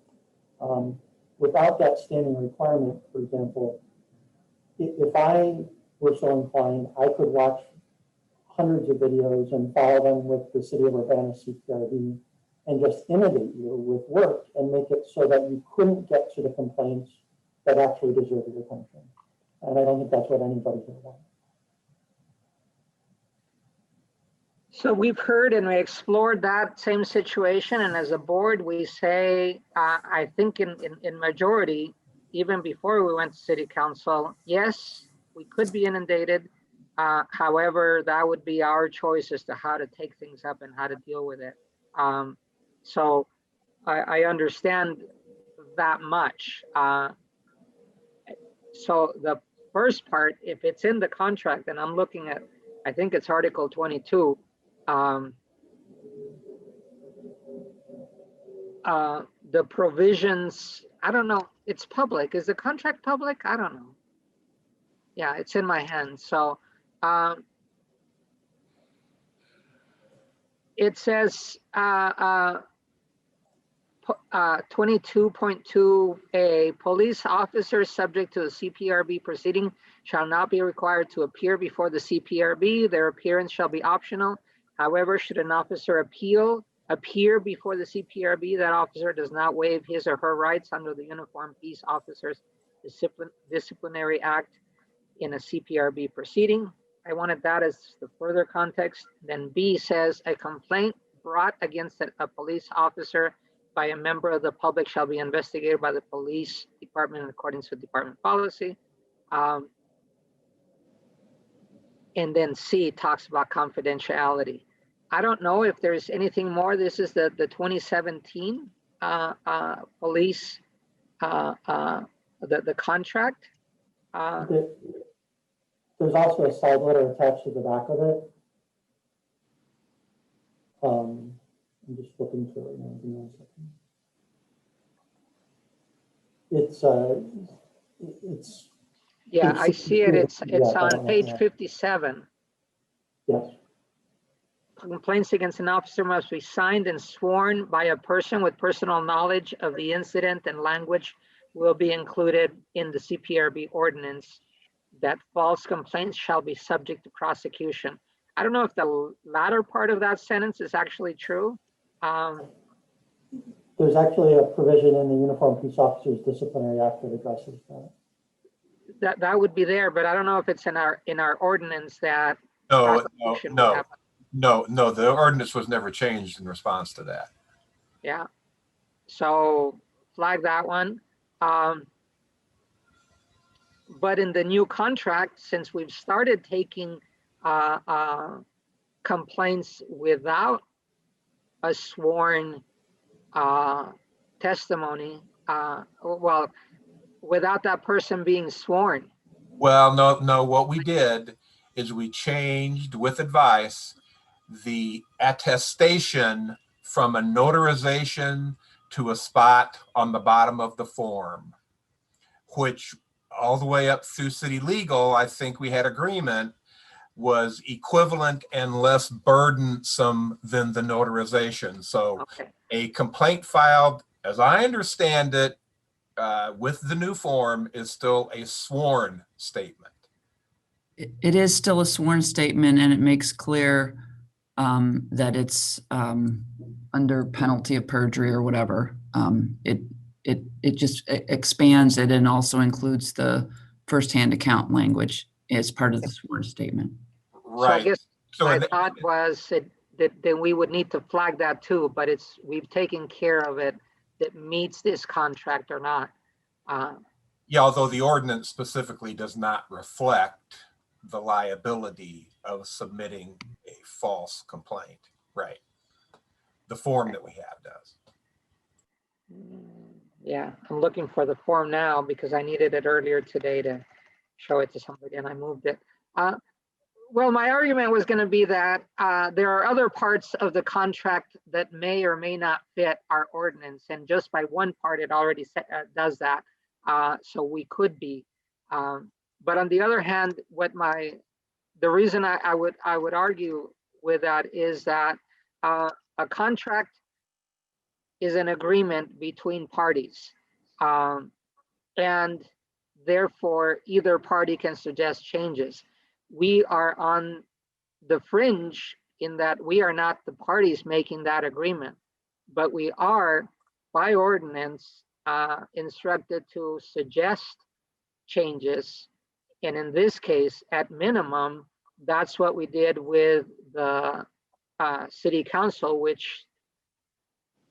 Without that standing requirement, for example, if I were so inclined, I could watch hundreds of videos and file them with the City of Urbana CPRB and just inundate you with work and make it so that you couldn't get to the complaints that actually deserve your attention. And I don't think that's what anybody here wants. So we've heard and we explored that same situation, and as a board, we say, I think in majority, even before we went to City Council, yes, we could be inundated. However, that would be our choice as to how to take things up and how to deal with it. So I understand that much. So the first part, if it's in the contract, and I'm looking at I think it's Article 22. The provisions, I don't know, it's public. Is the contract public? I don't know. Yeah, it's in my hand. So it says 22.2A, police officers subject to the CPRB proceeding shall not be required to appear before the CPRB. Their appearance shall be optional. However, should an officer appear before the CPRB, that officer does not waive his or her rights under the Uniform Peace Officers Disciplinary Act in a CPRB proceeding. I wanted that as the further context. Then B says a complaint brought against a police officer by a member of the public shall be investigated by the police department in accordance with department policy. And then C talks about confidentiality. I don't know if there's anything more. This is the 2017 police, the contract. There's also a side letter attached to the back of it. I'm just looking through it now. Give me 1 second. It's Yeah, I see it. It's Yeah, on page 57. Yes. Complaints against an officer must be signed and sworn by a person with personal knowledge of the incident, and language will be included in the CPRB ordinance that false complaints shall be subject to prosecution. I don't know if the latter part of that sentence is actually true. There's actually a provision in the Uniform Peace Officers Disciplinary Act that addresses that. That would be there, but I don't know if it's in our ordinance that. No, prosecution would happen. no, the ordinance was never changed in response to that. Yeah, so flag that one. But in the new contract, since we've started taking complaints without a sworn testimony, well, without that person being sworn. Well, no, what we did is we changed with advice the attestation from a notarization to a spot on the bottom of the form, which all the way up through city legal, I think we had agreement was equivalent and less burdensome than the notarization. So Okay. a complaint filed, as I understand it, with the new form is still a sworn statement. It is still a sworn statement, and it makes clear that it's under penalty of perjury or whatever. It just expands it and also includes the firsthand account language as part of the sworn statement. So I guess So my in the- thought was that we would need to flag that too, but we've taken care of it, that meets this contract or not. Yeah, although the ordinance specifically does not reflect the liability of submitting a false complaint, right? The form that we have does. Yeah, I'm looking for the form now because I needed it earlier today to show it to somebody and I moved it. Well, my argument was going to be that there are other parts of the contract that may or may not fit our ordinance, and just by one part, it already does that. So we could be. But on the other hand, the reason I would argue with that is that a contract is an agreement between parties, and therefore either party can suggest changes. We are on the fringe in that we are not the parties making that agreement, but we are by ordinance instructed to suggest changes. And in this case, at minimum, that's what we did with the city council, which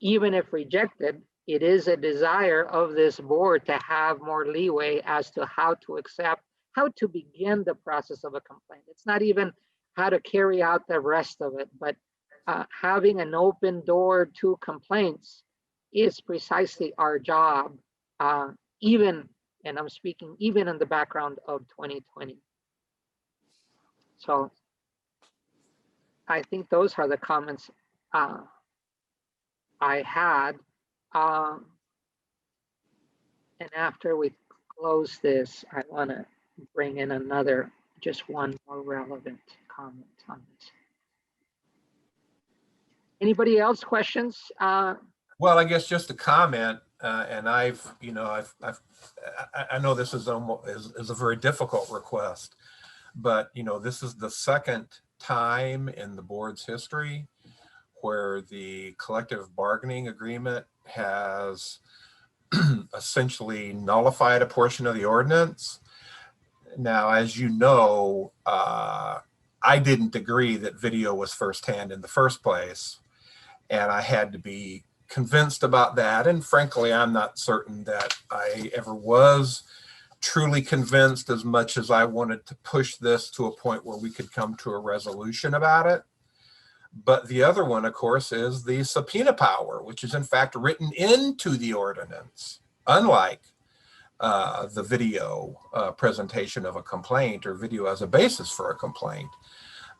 even if rejected, it is a desire of this board to have more leeway as to how to begin the process of a complaint. It's not even how to carry out the rest of it, but having an open door to complaints is precisely our job, even, and I'm speaking even in the background of 2020. So I think those are the comments I had. And after we close this, I want to bring in just one more relevant comment on this. Anybody else questions? Well, I guess just a comment, and I know this is almost is a very difficult request, but this is the second time in the board's history where the collective bargaining agreement has essentially nullified a portion of the ordinance. Now, as you know, I didn't agree that video was firsthand in the first place, and I had to be convinced about that. And frankly, I'm not certain that I ever was truly convinced, as much as I wanted to push this to a point where we could come to a resolution about it. But the other one, of course, is the subpoena power, which is in fact written into the ordinance, unlike the video presentation of a complaint or video as a basis for a complaint.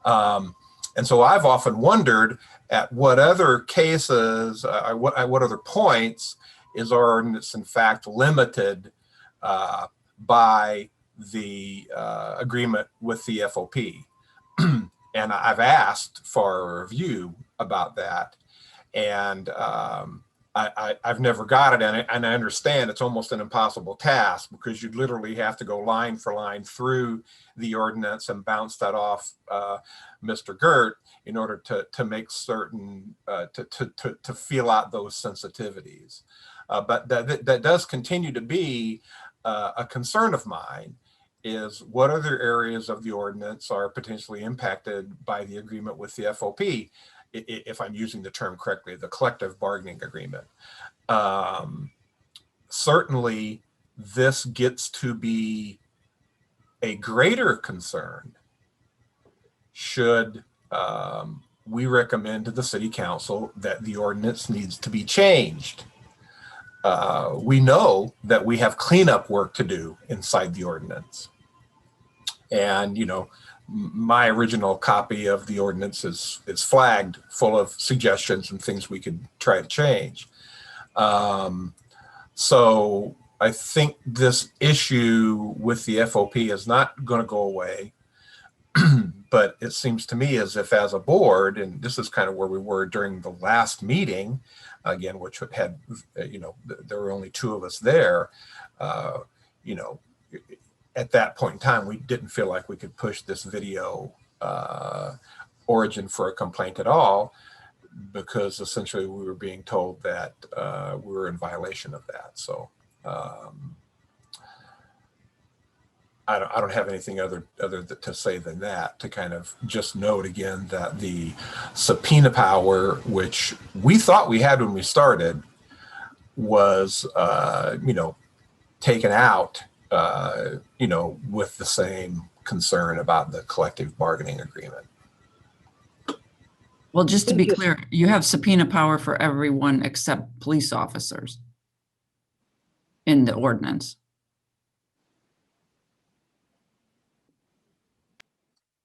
And so I've often wondered at what other cases, what other points is our ordinance in fact limited by the agreement with the FOP. And I've asked for a review about that, and I've never got it. And I understand it's almost an impossible task, because you'd literally have to go line for line through the ordinance and bounce that off Mr. Gert in order to make certain, to feel out those sensitivities. But that does continue to be a concern of mine, is what other areas of the ordinance are potentially impacted by the agreement with the FOP, if I'm using the term correctly, the collective bargaining agreement. Certainly, this gets to be a greater concern should we recommend to the city council that the ordinance needs to be changed. We know that we have cleanup work to do inside the ordinance. And, my original copy of the ordinance is flagged full of suggestions and things we could try to change. So I think this issue with the FOP is not going to go away. But it seems to me as if, as a board, and this is kind of where we were during the last meeting, again, which had, there were only two of us there, at that point in time, we didn't feel like we could push this video origin for a complaint at all, because essentially we were being told that we were in violation of that. So I don't have anything other to say than that, to kind of just note again that the subpoena power, which we thought we had when we started, was taken out with the same concern about the collective bargaining agreement. Well, just to be clear, you have subpoena power for everyone except police officers in the ordinance.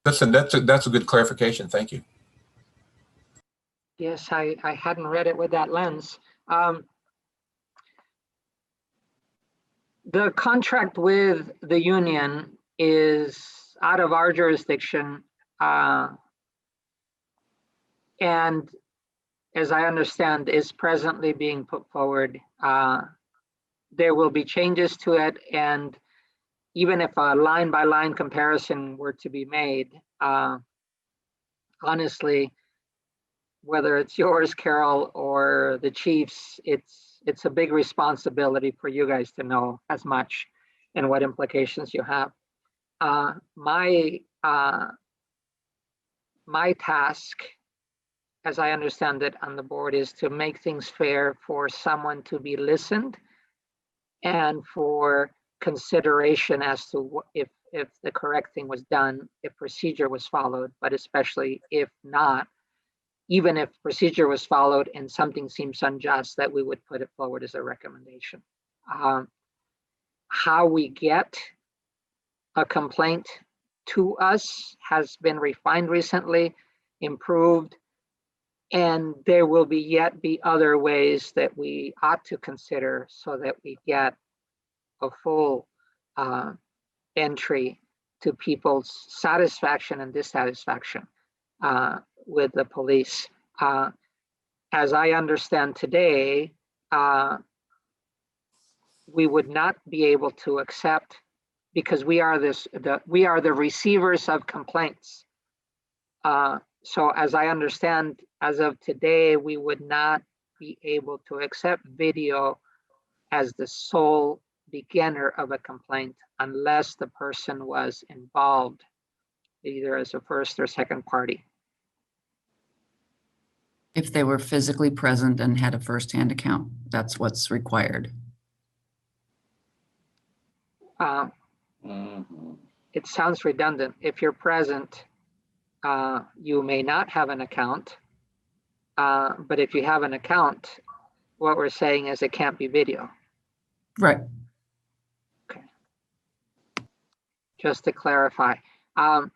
Listen, that's a good clarification. Thank you. Yes, I hadn't read it with that lens. The contract with the union is out of our jurisdiction. And as I understand, is presently being put forward. There will be changes to it. And even if a line by line comparison were to be made, honestly, whether it's yours, Carol, or the chief's, it's a big responsibility for you guys to know as much and what implications you have. My task, as I understand it on the board, is to make things fair for someone to be listened and for consideration as to if the correct thing was done, if procedure was followed, but especially if not, even if procedure was followed and something seems unjust, that we would put it forward as a recommendation. How we get a complaint to us has been refined recently. improved. And there will yet be other ways that we ought to consider so that we get a full entry to people's satisfaction and dissatisfaction with the police. As I understand today, we would not be able to accept, because we are the receivers of complaints. So as I understand, as of today, we would not be able to accept video as the sole beginner of a complaint unless the person was involved either as a first or second party. If they were physically present and had a firsthand account, that's what's required. It sounds redundant. If you're present, you may not have an account. But if you have an account, what we're saying is it can't be video. Right. Okay. Just to clarify. I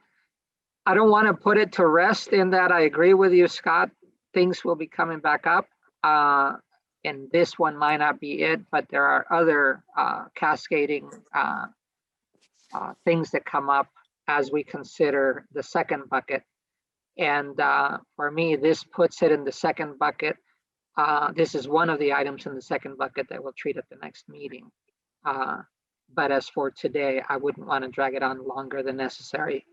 don't want to put it to rest in that I agree with you, Scott. Things will be coming back up. And this one might not be it, but there are other cascading things that come up as we consider the second bucket. And for me, this puts it in the second bucket. This is one of the items in the second bucket that we'll treat at the next meeting. But as for today, I wouldn't want to drag it on longer than necessary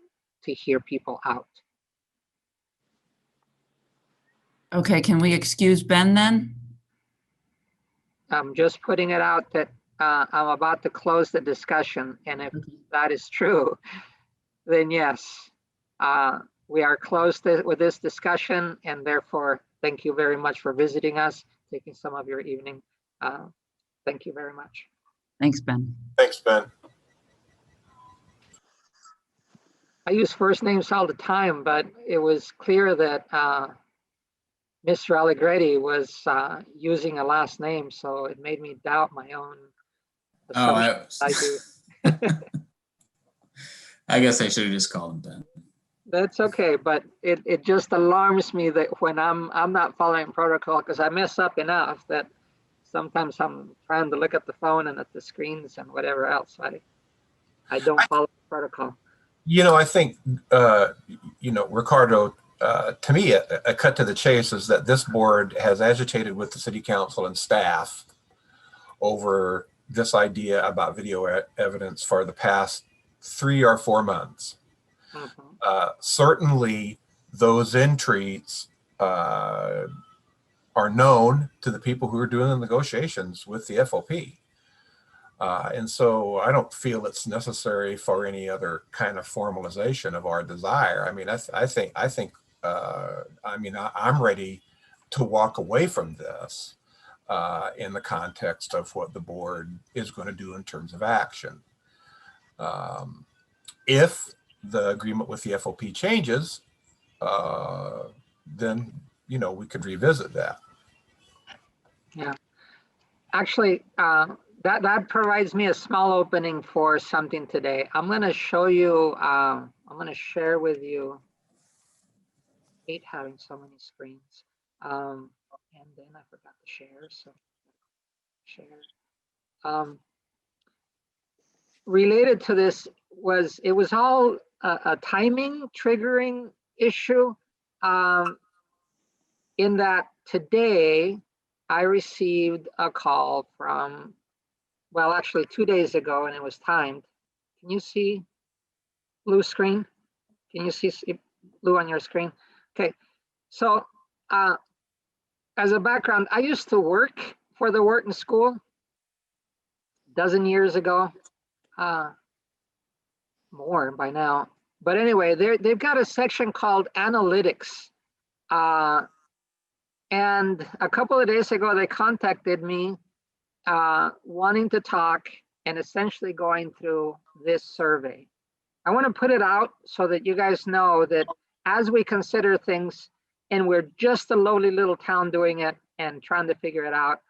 to hear people out. Okay, can we excuse Ben then? I'm just putting it out that I'm about to close the discussion. And if that is true, then yes, we are closed with this discussion, and therefore, thank you very much for visiting us, taking some of your evening. Thank you very much. Thanks, Ben. Thanks, Ben. I use first names all the time, but it was clear that Mr. Allegretti was using a last name, so it made me doubt my own assumptions. I do. I guess I should have just called him Ben. That's okay, but it just alarms me that when I'm not following protocol, because I mess up enough that sometimes I'm trying to look at the phone and at the screens and whatever else. I don't follow protocol. You know, I think, Ricardo, to me, a cut to the chase is that this board has agitated with the city council and staff over this idea about video evidence for the past 3 or 4 months. Certainly, those entries are known to the people who are doing the negotiations with the FOP. And so I don't feel it's necessary for any other kind of formalization of our desire. I mean, I'm ready to walk away from this in the context of what the board is going to do in terms of action. If the agreement with the FOP changes, then, we could revisit that. Yeah, actually, that provides me a small opening for something today. I'm going to show you, I'm going to share with you. I hate having so many screens. And then I forgot to share, so share. Related to this it was all a timing triggering issue, in that today I received a call from, well, actually 2 days ago, and it was timed. Can you see blue screen? Can you see blue on your screen? Okay, so as a background, I used to work for the Wharton School a dozen years ago, more by now. But anyway, they've got a section called analytics. And a couple of days ago, they contacted me wanting to talk and essentially going through this survey. I want to put it out so that you guys know that as we consider things, and we're just a lowly little town doing it and trying to figure it out,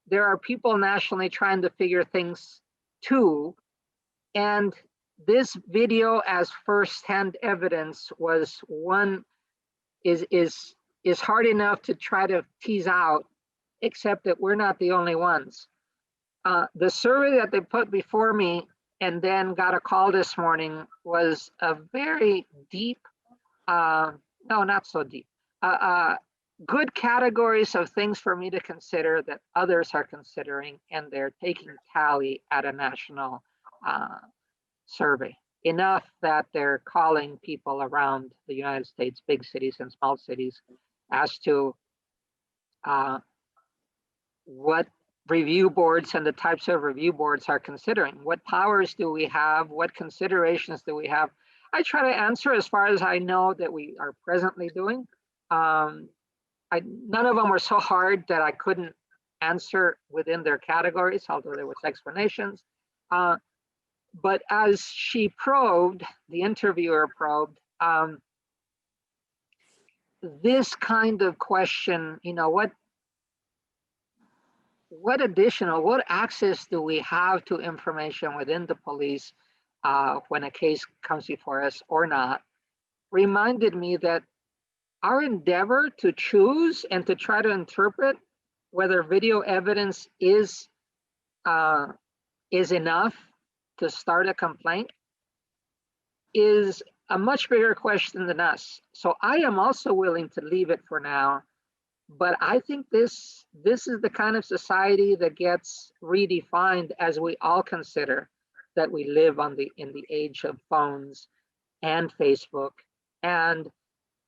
there are people nationally trying to figure things too. And this video as firsthand evidence was one is hard enough to try to tease out, except that we're not the only ones. The survey that they put before me and then got a call this morning was a very deep, no, not so deep, good categories of things for me to consider that others are considering, and they're taking tally at a national survey. Enough that they're calling people around the United States, big cities and small cities, as to what review boards and the types of review boards are considering. What powers do we have? What considerations do we have? I try to answer as far as I know that we are presently doing. None of them were so hard that I couldn't answer within their categories, although there was explanations. But as she probed, the interviewer probed, this kind of question, you know, what additional, what access do we have to information within the police when a case comes before us or not, reminded me that our endeavor to choose and to try to interpret whether video evidence is enough to start a complaint is a much bigger question than us. So I am also willing to leave it for now, but I think this is the kind of society that gets redefined as we all consider that we live in the age of phones and Facebook, and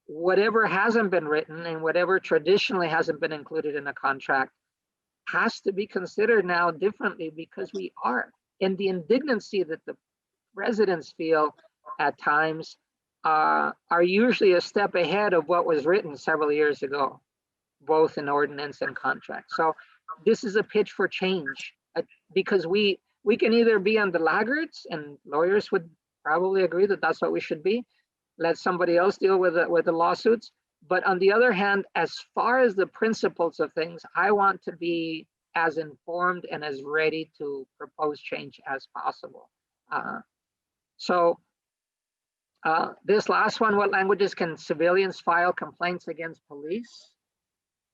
whatever hasn't been written and whatever traditionally hasn't been included in a contract has to be considered now differently, because we are. And the indignancy that the residents feel at times are usually a step ahead of what was written several years ago, both in ordinance and contract. So this is a pitch for change, because we can either be on the laggards, and lawyers would probably agree that that's what we should be, let somebody else deal with the lawsuits. But on the other hand, as far as the principles of things, I want to be as informed and as ready to propose change as possible. This last one, what languages can civilians file complaints against police?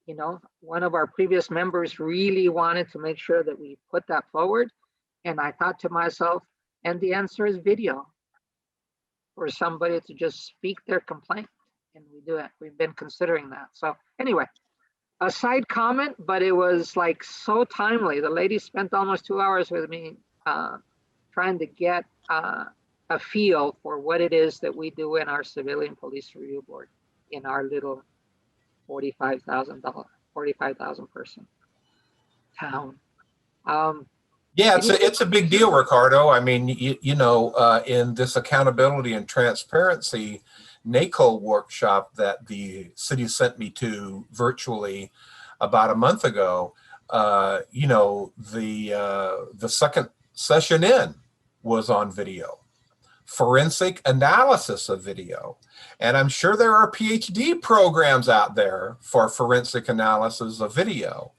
You know, one of our previous members really wanted to make sure that we put that forward. And I thought to myself, and the answer is video, for somebody to just speak their complaint. And we do it. We've been considering that. So anyway, a side comment, but it was like so timely. The lady spent almost 2 hours with me trying to get a feel for what it is that we do in our civilian police review board in our little 45,000 person town. Yeah, it's a big deal, Ricardo. I mean, you know, in this accountability and transparency NACO workshop that the city sent me to virtually about a month ago, you know, the second session in was on video, forensic analysis of video. And I'm sure there are PhD programs out there for forensic analysis of video.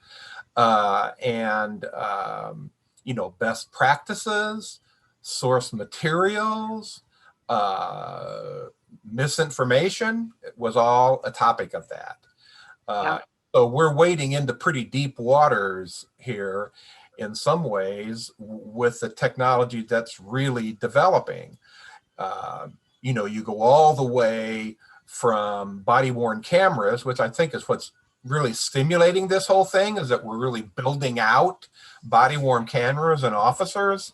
You know, best practices, source materials, misinformation was all a topic of that. So we're wading into pretty deep waters here in some ways with the technology that's really developing. You know, you go all the way from body-worn cameras, which I think is what's really stimulating this whole thing, is that we're really building out body-worn cameras and officers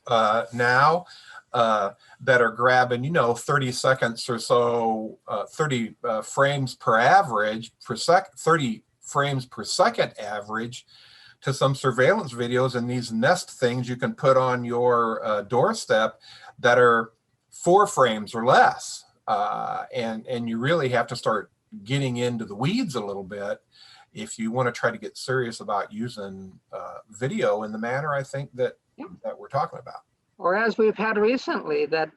now that are grabbing, you know, 30 seconds or so, 30 frames per average, 30 frames per second average to some surveillance videos, and these Nest things you can put on your doorstep that are 4 frames or less. And you really have to start getting into the weeds a little bit if you want to try to get serious about using video in the manner I think that we're talking about. Or as we've had recently, that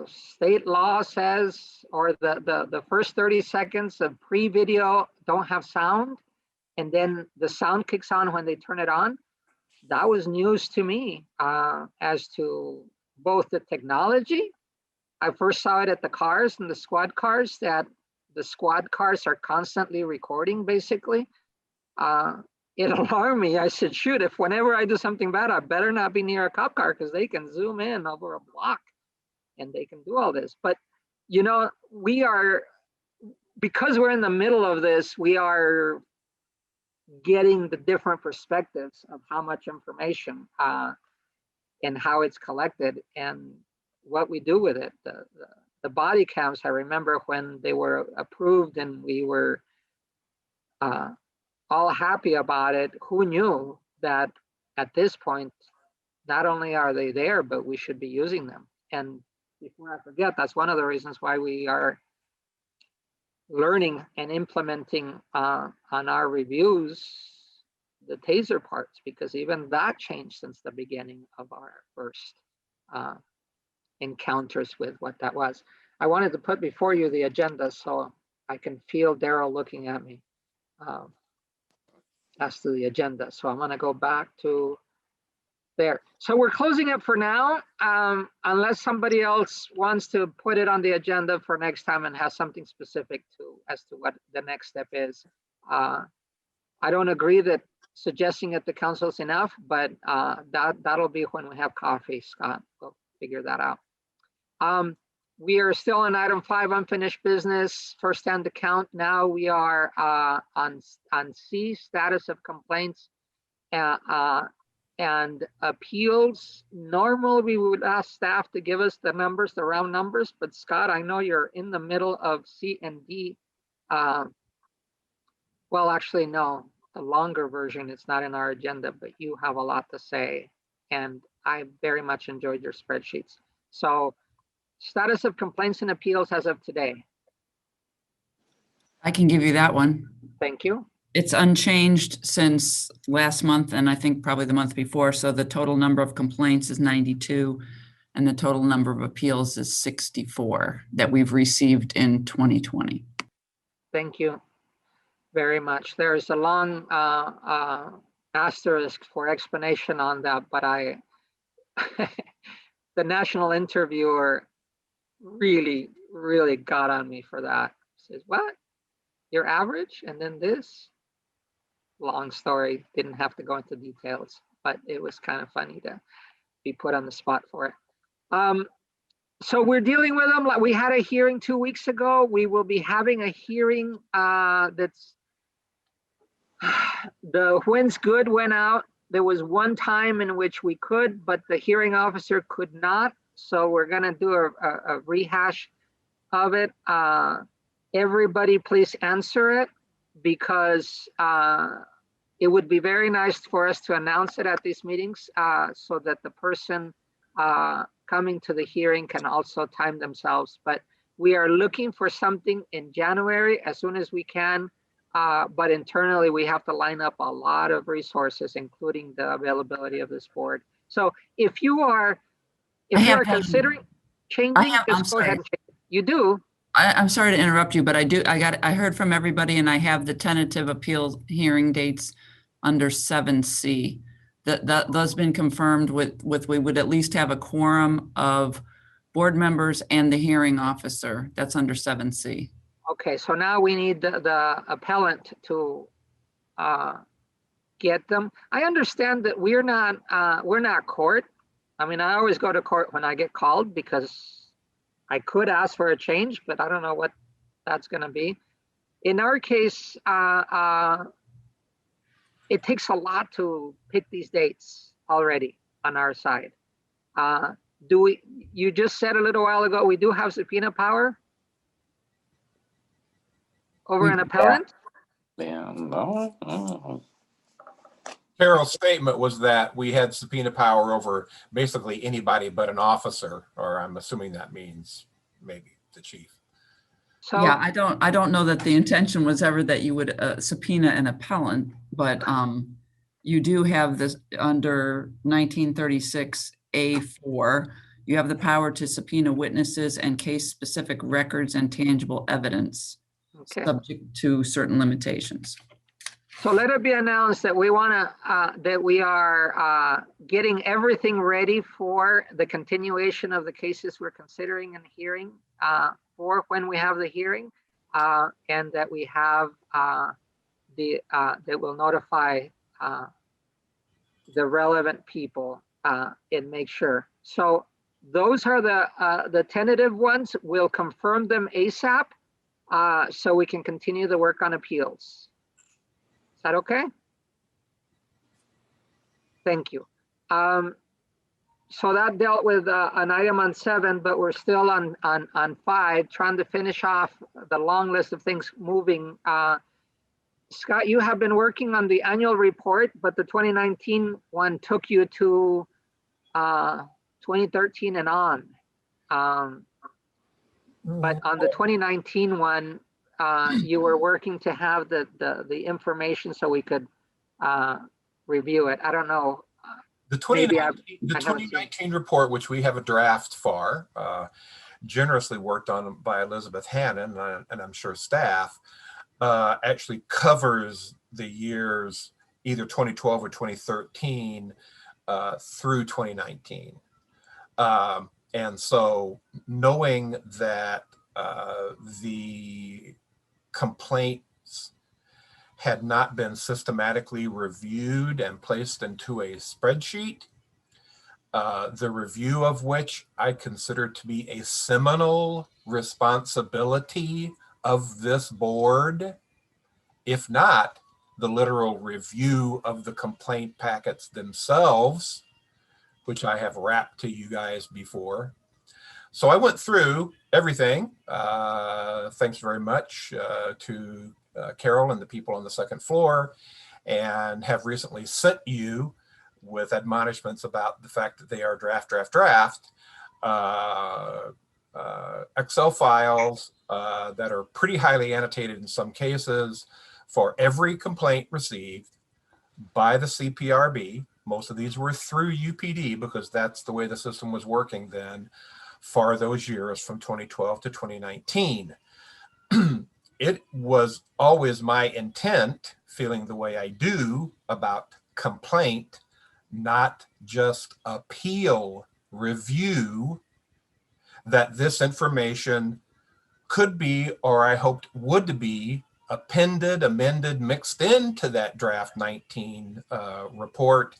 state law says, or the first 30 seconds of pre-video don't have sound, and then the sound kicks on when they turn it on. That was news to me as to both the technology. I first saw it at the cars and the squad cars, that the squad cars are constantly recording, basically. It alarmed me. I said, shoot, if whenever I do something bad, I better not be near a cop car because they can zoom in over a block and they can do all this. But, you know, because we're in the middle of this, we are getting the different perspectives of how much information and how it's collected and what we do with it. The body cams, I remember when they were approved and we were all happy about it. Who knew that at this point, not only are they there, but we should be using them. And before I forget, that's one of the reasons why we are learning and implementing on our reviews the taser parts, because even that changed since the beginning of our first encounters with what that was. I wanted to put before you the agenda so I can feel Daryl looking at me as to the agenda. So I'm going to go back to there. So we're closing it for now, unless somebody else wants to put it on the agenda for next time and has something specific as to what the next step is. I don't agree that suggesting it to council is enough, but that'll be when we have coffee, Scott. We'll figure that out. We are still on item 5, unfinished business, first hand account. Now we are on C, status of complaints and appeals. Normally we would ask staff to give us the numbers, the round numbers, but Scott, I know you're in the middle of C and D. Well, actually, no, the longer version, it's not in our agenda, but you have a lot to say. And I very much enjoyed your spreadsheets. So status of complaints and appeals as of today. I can give you that one. Thank you. It's unchanged since last month and I think probably the month before. So the total number of complaints is 92 and the total number of appeals is 64 that we've received in 2020. Thank you very much. There's a long asterisk for explanation on that, but the national interviewer really got on me for that. Says, what? Your average? And then this? Long story, didn't have to go into details, but it was kind of funny to be put on the spot for it. So we're dealing with them. We had a hearing 2 weeks ago. We will be having a hearing that's the when's good went out. There was one time in which we could, but the hearing officer could not. So we're going to do a rehash of it. Everybody please answer it, because it would be very nice for us to announce it at these meetings so that the person coming to the hearing can also time themselves. But we are looking for something in January as soon as we can. But internally, we have to line up a lot of resources, including the availability of this board. So if you are considering changing, just go ahead and change it. You do. I'm sorry to interrupt you, but I heard from everybody and I have the tentative appeal hearing dates under 7C. That's been confirmed with we would at least have a quorum of board members and the hearing officer. That's under 7C. Okay, so now we need the appellant to get them. I understand that we're not court. I mean, I always go to court when I get called because I could ask for a change, but I don't know what that's going to be. In our case, it takes a lot to pick these dates already on our side. You just said a little while ago, we do have subpoena power over an appellant? Yeah, no. Carol's statement was that we had subpoena power over basically anybody but an officer, or I'm assuming that means maybe the chief. So yeah, I don't know that the intention was ever that you would subpoena an appellant, but you do have this under 1936A4. You have the power to subpoena witnesses and case-specific records and tangible evidence, subject to certain limitations. So let it be announced that we are getting everything ready for the continuation of the cases we're considering and hearing for when we have the hearing. and that we have that will notify the relevant people and make sure. So those are the tentative ones. We'll confirm them ASAP so we can continue the work on appeals. Is that okay? Thank you. So that dealt with an item on 7, but we're still on 5, trying to finish off the long list of things moving. Scott, you have been working on the annual report, but the 2019 one took you to 2013 and on. But on the 2019 one, you were working to have the information so we could review it. I don't know. The Maybe 2019, the 2019 report, which we have a draft for, generously worked on by Elizabeth Hannon, and I'm sure staff, actually covers the years either 2012 or 2013 through 2019. And so knowing that the complaints had not been systematically reviewed and placed into a spreadsheet, the review of which I consider to be a seminal responsibility of this board, if not the literal review of the complaint packets themselves, which I have wrapped to you guys before. So I went through everything. Thanks very much to Carol and the people on the second floor, and have recently sent you with admonishments about the fact that they are draft Excel files that are pretty highly annotated in some cases for every complaint received by the CPRB. Most of these were through UPD because that's the way the system was working then for those years from 2012 to 2019. It was always my intent, feeling the way I do about complaint, not just appeal review, that this information could be, or I hoped would be, appended, amended, mixed into that draft 19 report,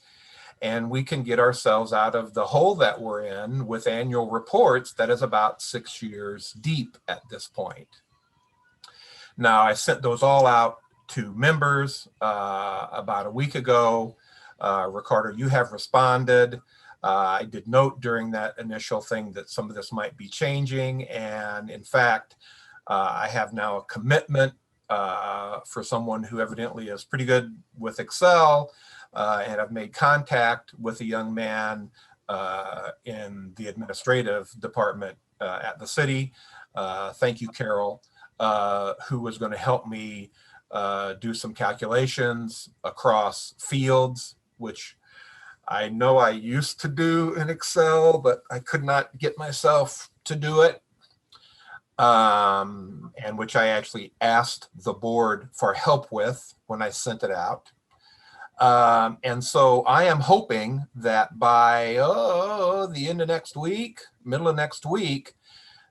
and we can get ourselves out of the hole that we're in with annual reports that is about 6 years deep at this point. Now, I sent those all out to members about a week ago. Ricardo, you have responded. I did note during that initial thing that some of this might be changing. And in fact, I have now a commitment for someone who evidently is pretty good with Excel, and I've made contact with a young man in the administrative department at the city. Thank you, Carol, who was going to help me do some calculations across fields, which I know I used to do in Excel, but I could not get myself to do it. And which I actually asked the board for help with when I sent it out. And so I am hoping that by the end of next week, middle of next week,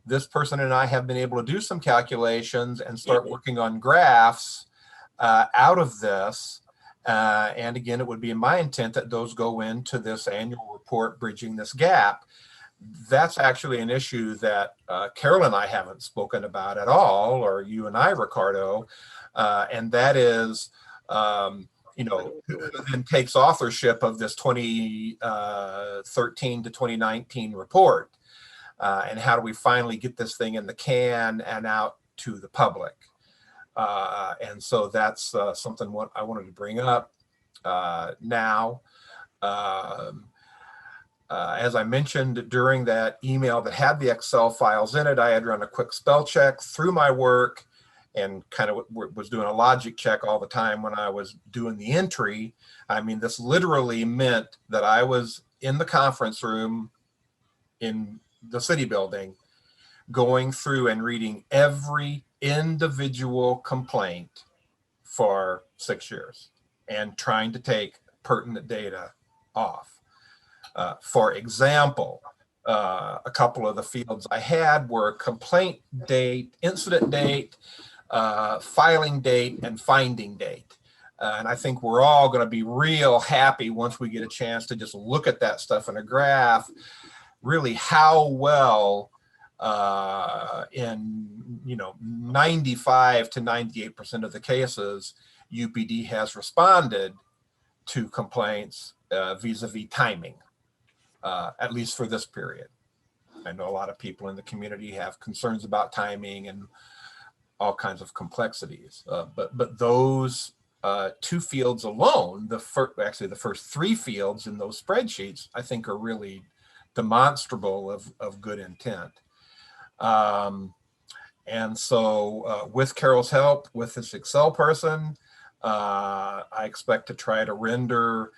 this person and I have been able to do some calculations and start working on graphs out of this. And again, it would be my intent that those go into this annual report, bridging this gap. That's actually an issue that Carol and I haven't spoken about at all, or you and I, Ricardo, and that is, you know, who then takes authorship of this 2013 to 2019 report, and how do we finally get this thing in the can and out to the public? And so that's something what I wanted to bring up now. As I mentioned during that email that had the Excel files in it, I had run a quick spell check through my work and kind of was doing a logic check all the time when I was doing the entry. I mean, this literally meant that I was in the conference room in the city building, going through and reading every individual complaint for 6 years and trying to take pertinent data off. For example, a couple of the fields I had were complaint date, incident date, filing date and finding date. And I think we're all going to be real happy once we get a chance to just look at that stuff in a graph, really how well in 95 to 98% of the cases, UPD has responded to complaints vis-a-vis timing, at least for this period. I know a lot of people in the community have concerns about timing and all kinds of complexities, but those two fields alone, the first three fields in those spreadsheets, I think are really demonstrable of good intent. And so with Carol's help, with this Excel person, I expect to try to render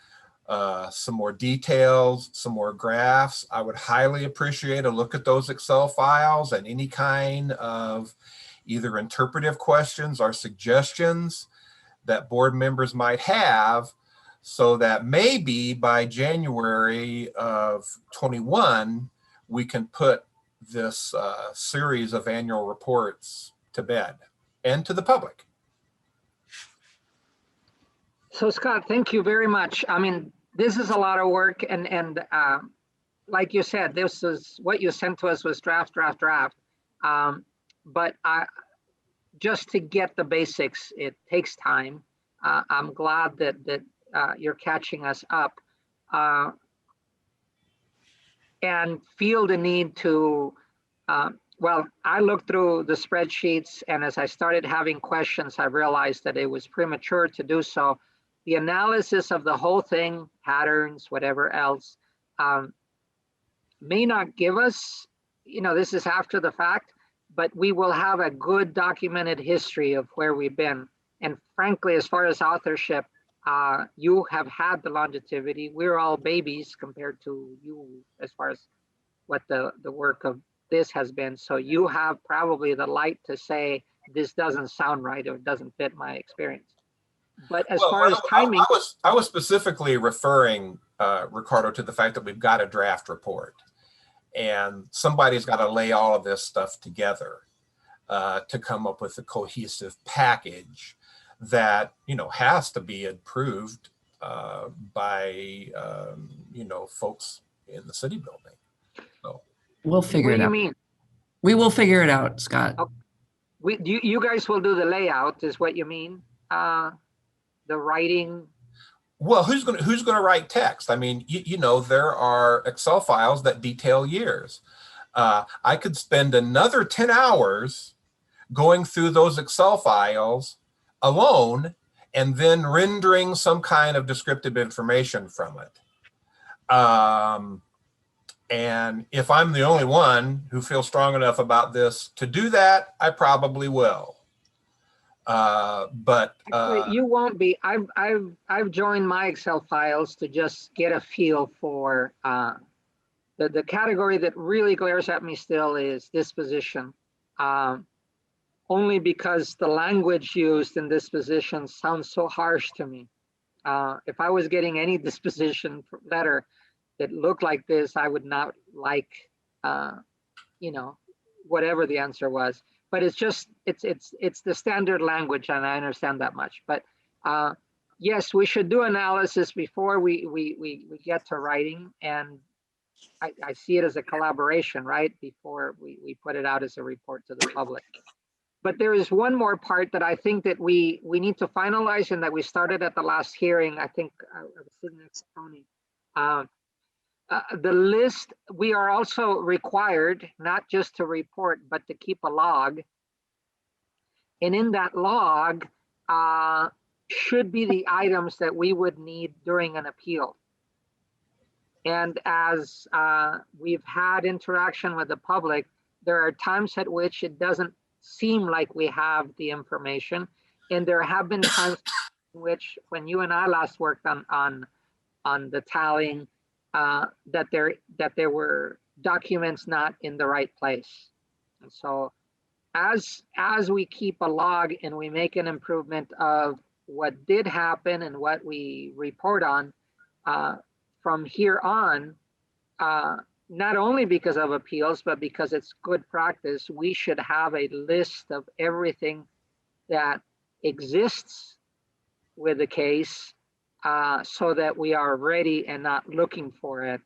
some more details, some more graphs. I would highly appreciate a look at those Excel files and any kind of either interpretive questions or suggestions that board members might have, so that maybe by January of 21, we can put this series of annual reports to bed and to the public. So Scott, thank you very much. I mean, this is a lot of work, and like you said, this is what you sent to us was draft. But just to get the basics, it takes time. I'm glad that you're catching us up, and feel the need to. Well, I looked through the spreadsheets, and as I started having questions, I realized that it was premature to do so. The analysis of the whole thing, patterns, whatever else, may not give us, this is after the fact, but we will have a good documented history of where we've been. And frankly, as far as authorship, you have had the longevity. We're all babies compared to you as far as what the work of this has been. So you have probably the light to say, this doesn't sound right or doesn't fit my experience. But as far as timing, I was specifically referring, Ricardo, to the fact that we've got a draft report, and somebody's got to lay all of this stuff together to come up with a cohesive package that has to be approved by folks in the city building. So We'll figure it out. What do you mean? We will figure it out, Scott. Okay. You guys will do the layout, is what you mean? The writing. Well, who's going to write text? I mean, there are Excel files that detail years. I could spend another 10 hours going through those Excel files alone and then rendering some kind of descriptive information from it. And if I'm the only one who feels strong enough about this to do that, I probably will. But actually, you won't be. I've joined my Excel files to just get a feel for the category that really glares at me still is disposition. Only because the language used in disposition sounds so harsh to me. If I was getting any disposition letter that looked like this, I would not like, whatever the answer was. But it's just, it's the standard language, and I understand that much. But yes, we should do analysis before we get to writing, and I see it as a collaboration, right? Before we put it out as a report to the public. But there is one more part that I think that we need to finalize, and that we started at the last hearing. I think I was sitting next to Tony. The list, we are also required not just to report, but to keep a log. And in that log should be the items that we would need during an appeal. And as we've had interaction with the public, there are times at which it doesn't seem like we have the information. And there have been times in which, when you and I last worked on the tallying, that there were documents not in the right place. And so as we keep a log and we make an improvement of what did happen and what we report on, from here on, not only because of appeals, but because it's good practice, we should have a list of everything that exists with the case, so that we are ready and not looking for it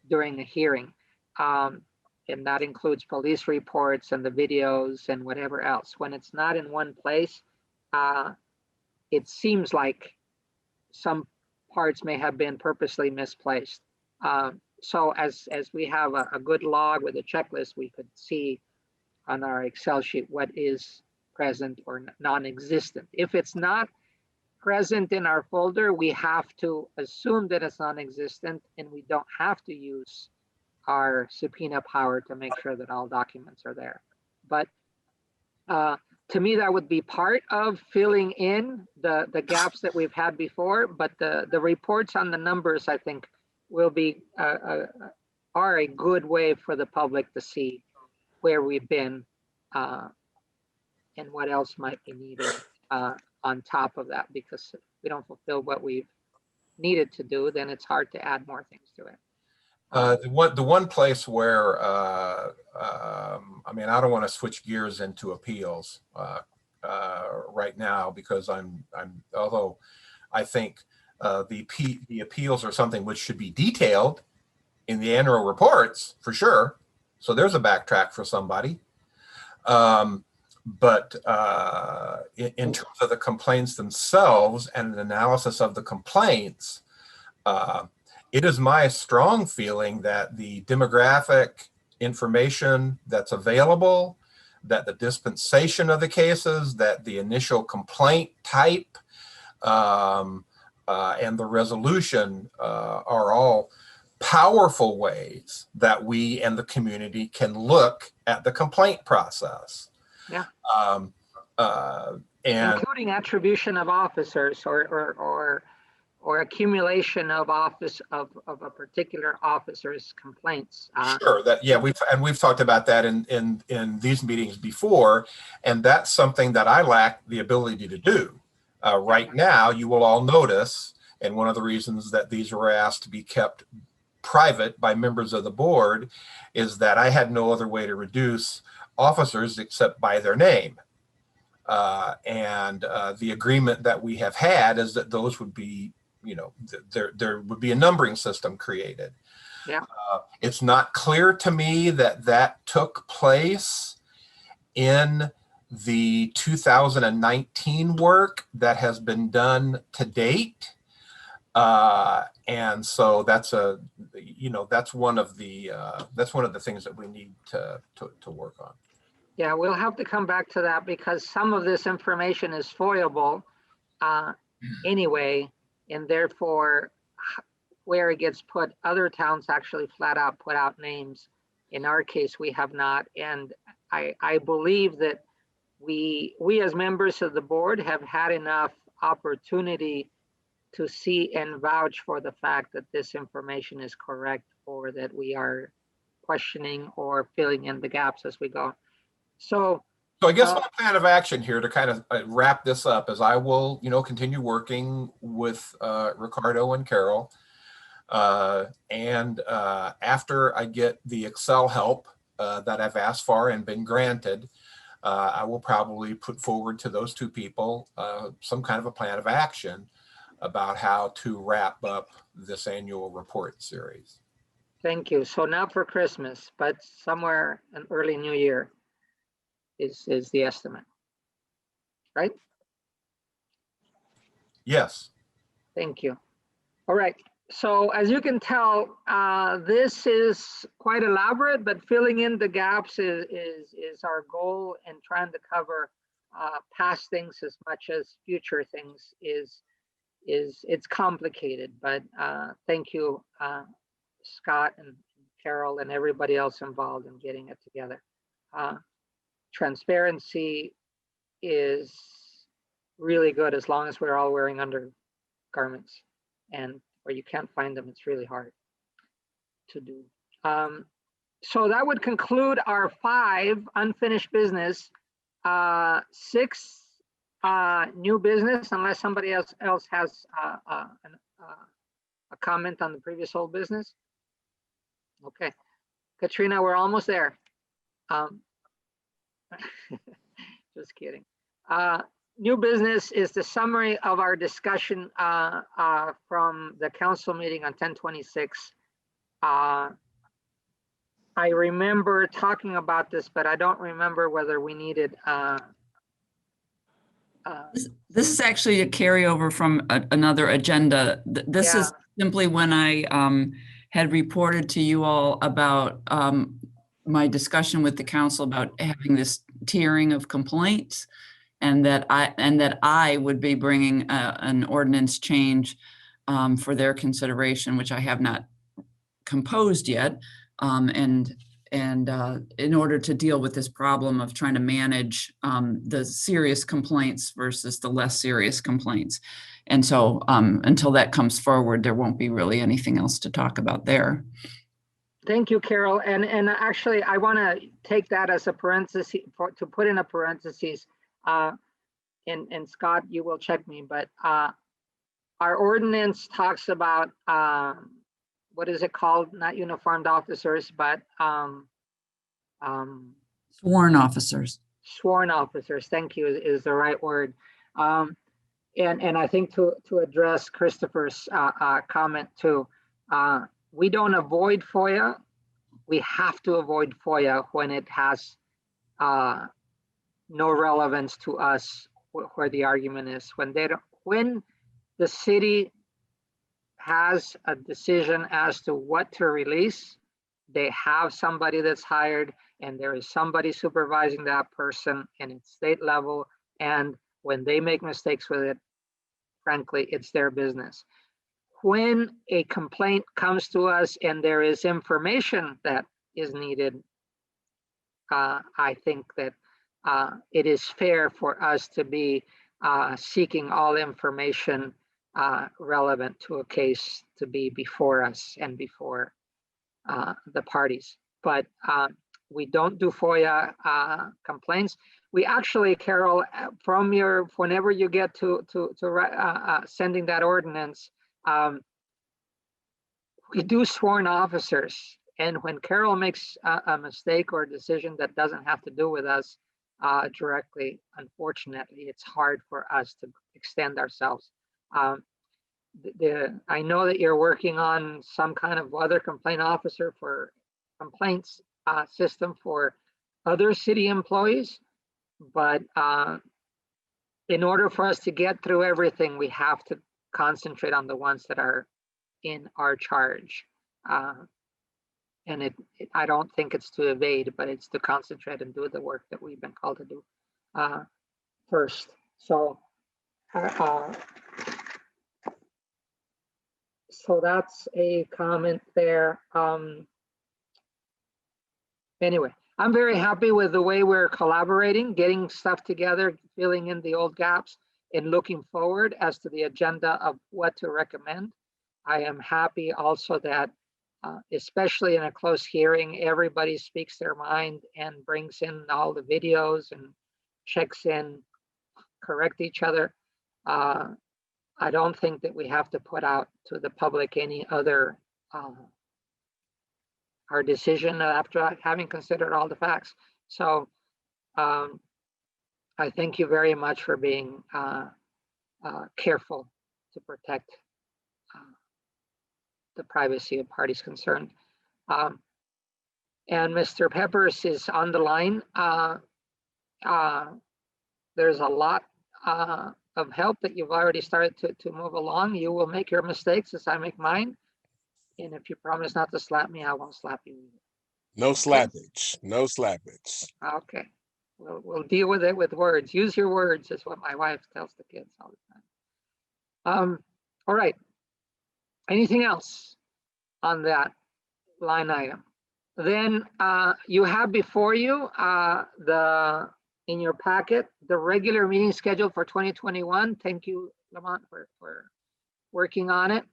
during the hearing. And that includes police reports and the videos and whatever else. When it's not in one place, it seems like some parts may have been purposely misplaced. So as we have a good log with a checklist, we could see on our Excel sheet what is present or non-existent. If it's not present in our folder, we have to assume that it's non-existent, and we don't have to use our subpoena power to make sure that all documents are there. But to me, that would be part of filling in the gaps that we've had before. But the reports on the numbers, I think, will be are a good way for the public to see where we've been and what else might be needed on top of that. Because if we don't fulfill what we've needed to do, then it's hard to add more things to it. The one place where I mean, I don't want to switch gears into appeals right now, because although I think the appeals are something which should be detailed in the annual reports for sure. So there's a backtrack for somebody. But in terms of the complaints themselves and an analysis of the complaints, it is my strong feeling that the demographic information that's available, that the dispensation of the cases, that the initial complaint type, and the resolution are all powerful ways that we and the community can look at the complaint process. Yeah. And including attribution of officers or accumulation of office of a particular officer's complaints. Sure, that we've talked about that in these meetings before, and that's something that I lack the ability to do. Right now, you will all notice, and one of the reasons that these were asked to be kept private by members of the board is that I had no other way to reduce officers except by their name. And the agreement that we have had is that those would be, there would be a numbering system created. Yeah. It's not clear to me that that took place in the 2019 work that has been done to date. And so that's that's one of the things that we need to work on. Yeah, we'll have to come back to that because some of this information is foilable anyway, and therefore where it gets put, other towns actually flat out put out names. In our case, we have not. And I believe that we as members of the board have had enough opportunity to see and vouch for the fact that this information is correct, or that we are questioning or filling in the gaps as we go. So I guess my plan of action here to kind of wrap this up is I will, continue working with Ricardo and Carol. And after I get the Excel help that I've asked for and been granted, I will probably put forward to those two people some kind of a plan of action about how to wrap up this annual report series. Thank you. So not for Christmas, but somewhere in early New Year is the estimate, right? Yes. Thank you. All right. So as you can tell, this is quite elaborate, but filling in the gaps is our goal, and trying to cover past things as much as future things it's complicated. But thank you, Scott and Carol and everybody else involved in getting it together. Transparency is really good as long as we're all wearing undergarments, and where you can't find them, it's really hard to do. So that would conclude our 5 unfinished business, 6 new business, unless somebody else has a comment on the previous old business. Okay, Katrina, we're almost there. Just kidding. New business is the summary of our discussion from the council meeting on 10/26. I remember talking about this, but I don't remember whether we needed. This is actually a carryover from another agenda. This is simply when I had reported to you all about my discussion with the council about having this tiering of complaints, and that I would be bringing an ordinance change for their consideration, which I have not composed yet. And in order to deal with this problem of trying to manage the serious complaints versus the less serious complaints. And so until that comes forward, there won't be really anything else to talk about there. Thank you, Carol. And actually, I want to take that as a parenthesis, to put in a parenthesis. And Scott, you will check me, but our ordinance talks about what is it called? Not uniformed officers, but sworn officers. Sworn officers, thank you, is the right word. And I think to address Christopher's comment too, we don't avoid FOIA. We have to avoid FOIA when it has no relevance to us, where the argument is. When the city has a decision as to what to release, they have somebody that's hired, and there is somebody supervising that person, and it's state level. And when they make mistakes with it, frankly, it's their business. When a complaint comes to us and there is information that is needed, I think that it is fair for us to be seeking all information relevant to a case to be before us and before the parties. But we don't do FOIA complaints. We actually, Carol, from whenever you get to sending that ordinance, we do sworn officers. And when Carol makes a mistake or a decision that doesn't have to do with us directly, unfortunately, it's hard for us to extend ourselves. I know that you're working on some kind of other complaint officer for complaints system for other city employees, but in order for us to get through everything, we have to concentrate on the ones that are in our charge. And I don't think it's to evade, but it's to concentrate and do the work that we've been called to do first. So that's a comment there. Anyway, I'm very happy with the way we're collaborating, getting stuff together, filling in the old gaps, and looking forward as to the agenda of what to recommend. I am happy also that, especially in a closed hearing, everybody speaks their mind and brings in all the videos and checks in, correct each other. I don't think that we have to put out to the public any other our decision after having considered all the facts. So I thank you very much for being careful to protect the privacy of parties concerned. And Mr. Peppers is on the line. There's a lot of help that you've already started to move along. You will make your mistakes as I make mine. And if you promise not to slap me, I won't slap you either. No slappage, no slappage. Okay, we'll deal with it with words. Use your words is what my wife tells the kids all the time. All right, anything else on that line item? Then you have before you in your packet, the regular meeting schedule for 2021. Thank you, Lamont, for working on it.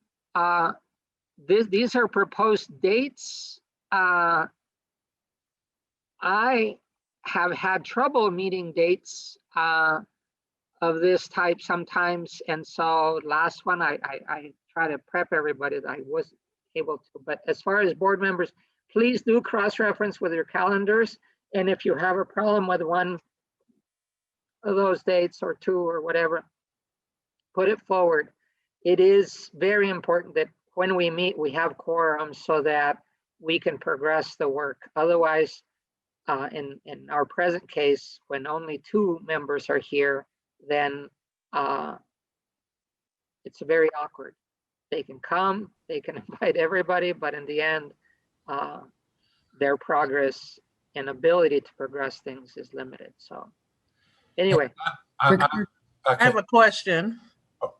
These are proposed dates. I have had trouble meeting dates of this type sometimes, and so last one I try to prep everybody that I was able to. But as far as board members, please do cross-reference with your calendars, and if you have a problem with one, of those dates or 2 or whatever, put it forward. It is very important that when we meet, we have quorum so that we can progress the work. Otherwise, in our present case, when only 2 members are here, then it's very awkward. They can come, they can invite everybody, but in the end, their progress and ability to progress things is limited. So anyway, I have a question.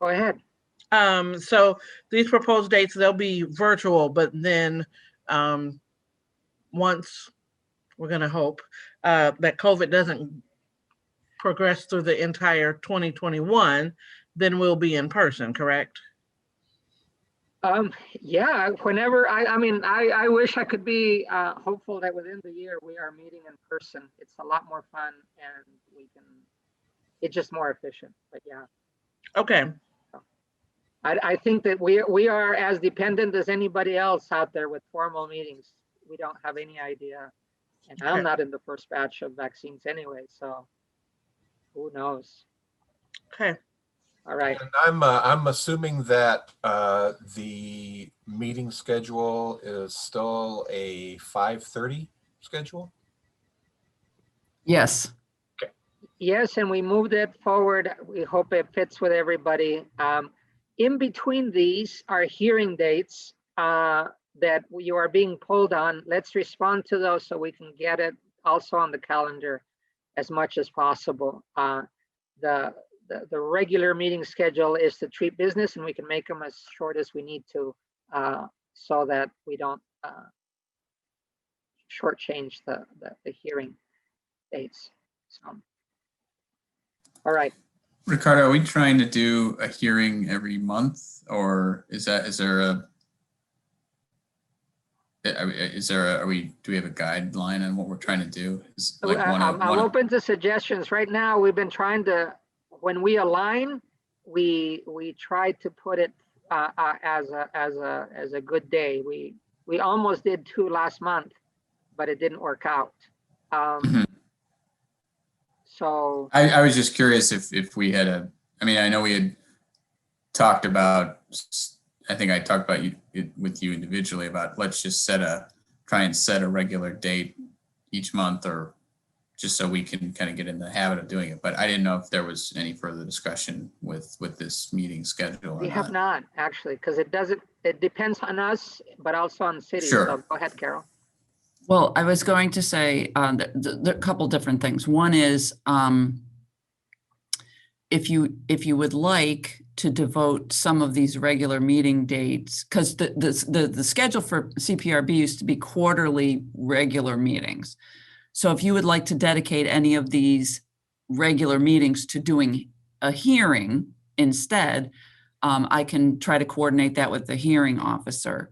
Go ahead. So these proposed dates, they'll be virtual, but then once we're going to hope that COVID doesn't progress through the entire 2021, then we'll be in person, correct? Yeah, whenever I wish I could be hopeful that within the year we are meeting in person. It's a lot more fun and it's just more efficient, but yeah. Okay. I think that we are as dependent as anybody else out there with formal meetings. We don't have any idea. And I'm not in the first batch of vaccines anyway, so who knows? Okay. All right. And I'm assuming that the meeting schedule is still a 5:30 schedule? Yes. Okay. Yes, and we moved it forward. We hope it fits with everybody. In between these are hearing dates that you are being pulled on. Let's respond to those so we can get it also on the calendar as much as possible. The regular meeting schedule is to treat business, and we can make them as short as we need to so that we don't shortchange the hearing dates. So, all right. Ricardo, are we trying to do a hearing every month, or do we have a guideline on what we're trying to do? I'm open to suggestions. Right now, we've been trying to, when we align, we try to put it as a good day. We almost did 2 last month, but it didn't work out. So I was just curious if we had I know we had talked about, I think I talked about with you individually about let's just try and set a regular date each month, or just so we can kind of get in the habit of doing it. But I didn't know if there was any further discussion with this meeting schedule. We have not actually, because it depends on us, but also on the city. Sure. So go ahead, Carol. Well, I was going to say a couple different things. One is if you would like to devote some of these regular meeting dates, because the schedule for CPRB used to be quarterly regular meetings. So if you would like to dedicate any of these regular meetings to doing a hearing instead, I can try to coordinate that with the hearing officer.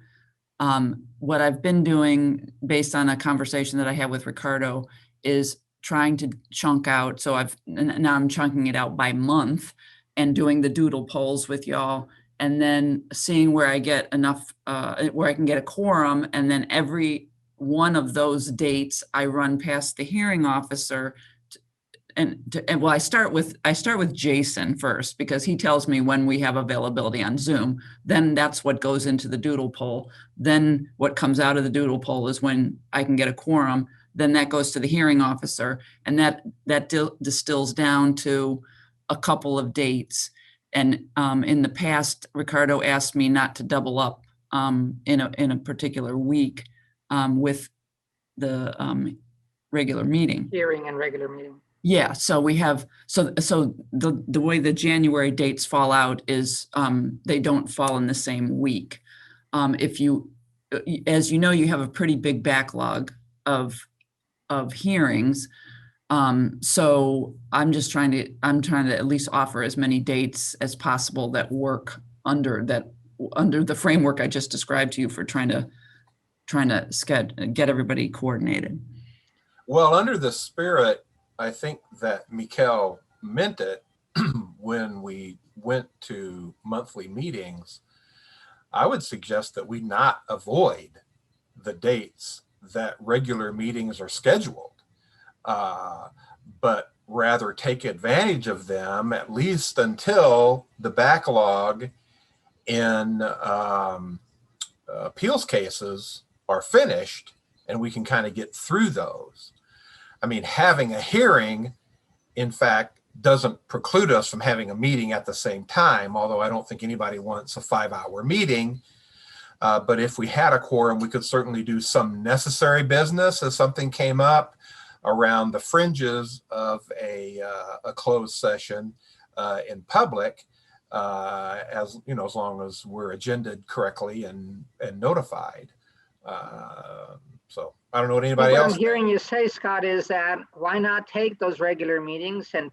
What I've been doing based on a conversation that I had with Ricardo is trying to chunk out. So now I'm chunking it out by month and doing the doodle polls with y'all, and then seeing where I get enough, where I can get a quorum. And then every one of those dates I run past the hearing officer. Well, I start with Jason first, because he tells me when we have availability on Zoom. Then that's what goes into the doodle poll. Then what comes out of the doodle poll is when I can get a quorum. Then that goes to the hearing officer, and that distills down to a couple of dates. And in the past, Ricardo asked me not to double up in a particular week with the regular meeting. Hearing and regular meeting. Yeah, so we have, so the way the January dates fall out is they don't fall in the same week. If you, as you know, you have a pretty big backlog of hearings. So I'm trying to at least offer as many dates as possible that work under the framework I just described to you for trying to get everybody coordinated. Well, under the spirit, I think that Mikkel meant it when we went to monthly meetings. I would suggest that we not avoid the dates that regular meetings are scheduled, but rather take advantage of them, at least until the backlog in appeals cases are finished and we can kind of get through those. I mean, having a hearing, in fact, doesn't preclude us from having a meeting at the same time, although I don't think anybody wants a 5-hour meeting. But if we had a quorum, we could certainly do some necessary business if something came up around the fringes of a closed session in public, as you know, as long as we're agended correctly and notified. So I don't know what anybody What else I'm hearing you say, Scott, is that why not take those regular meetings and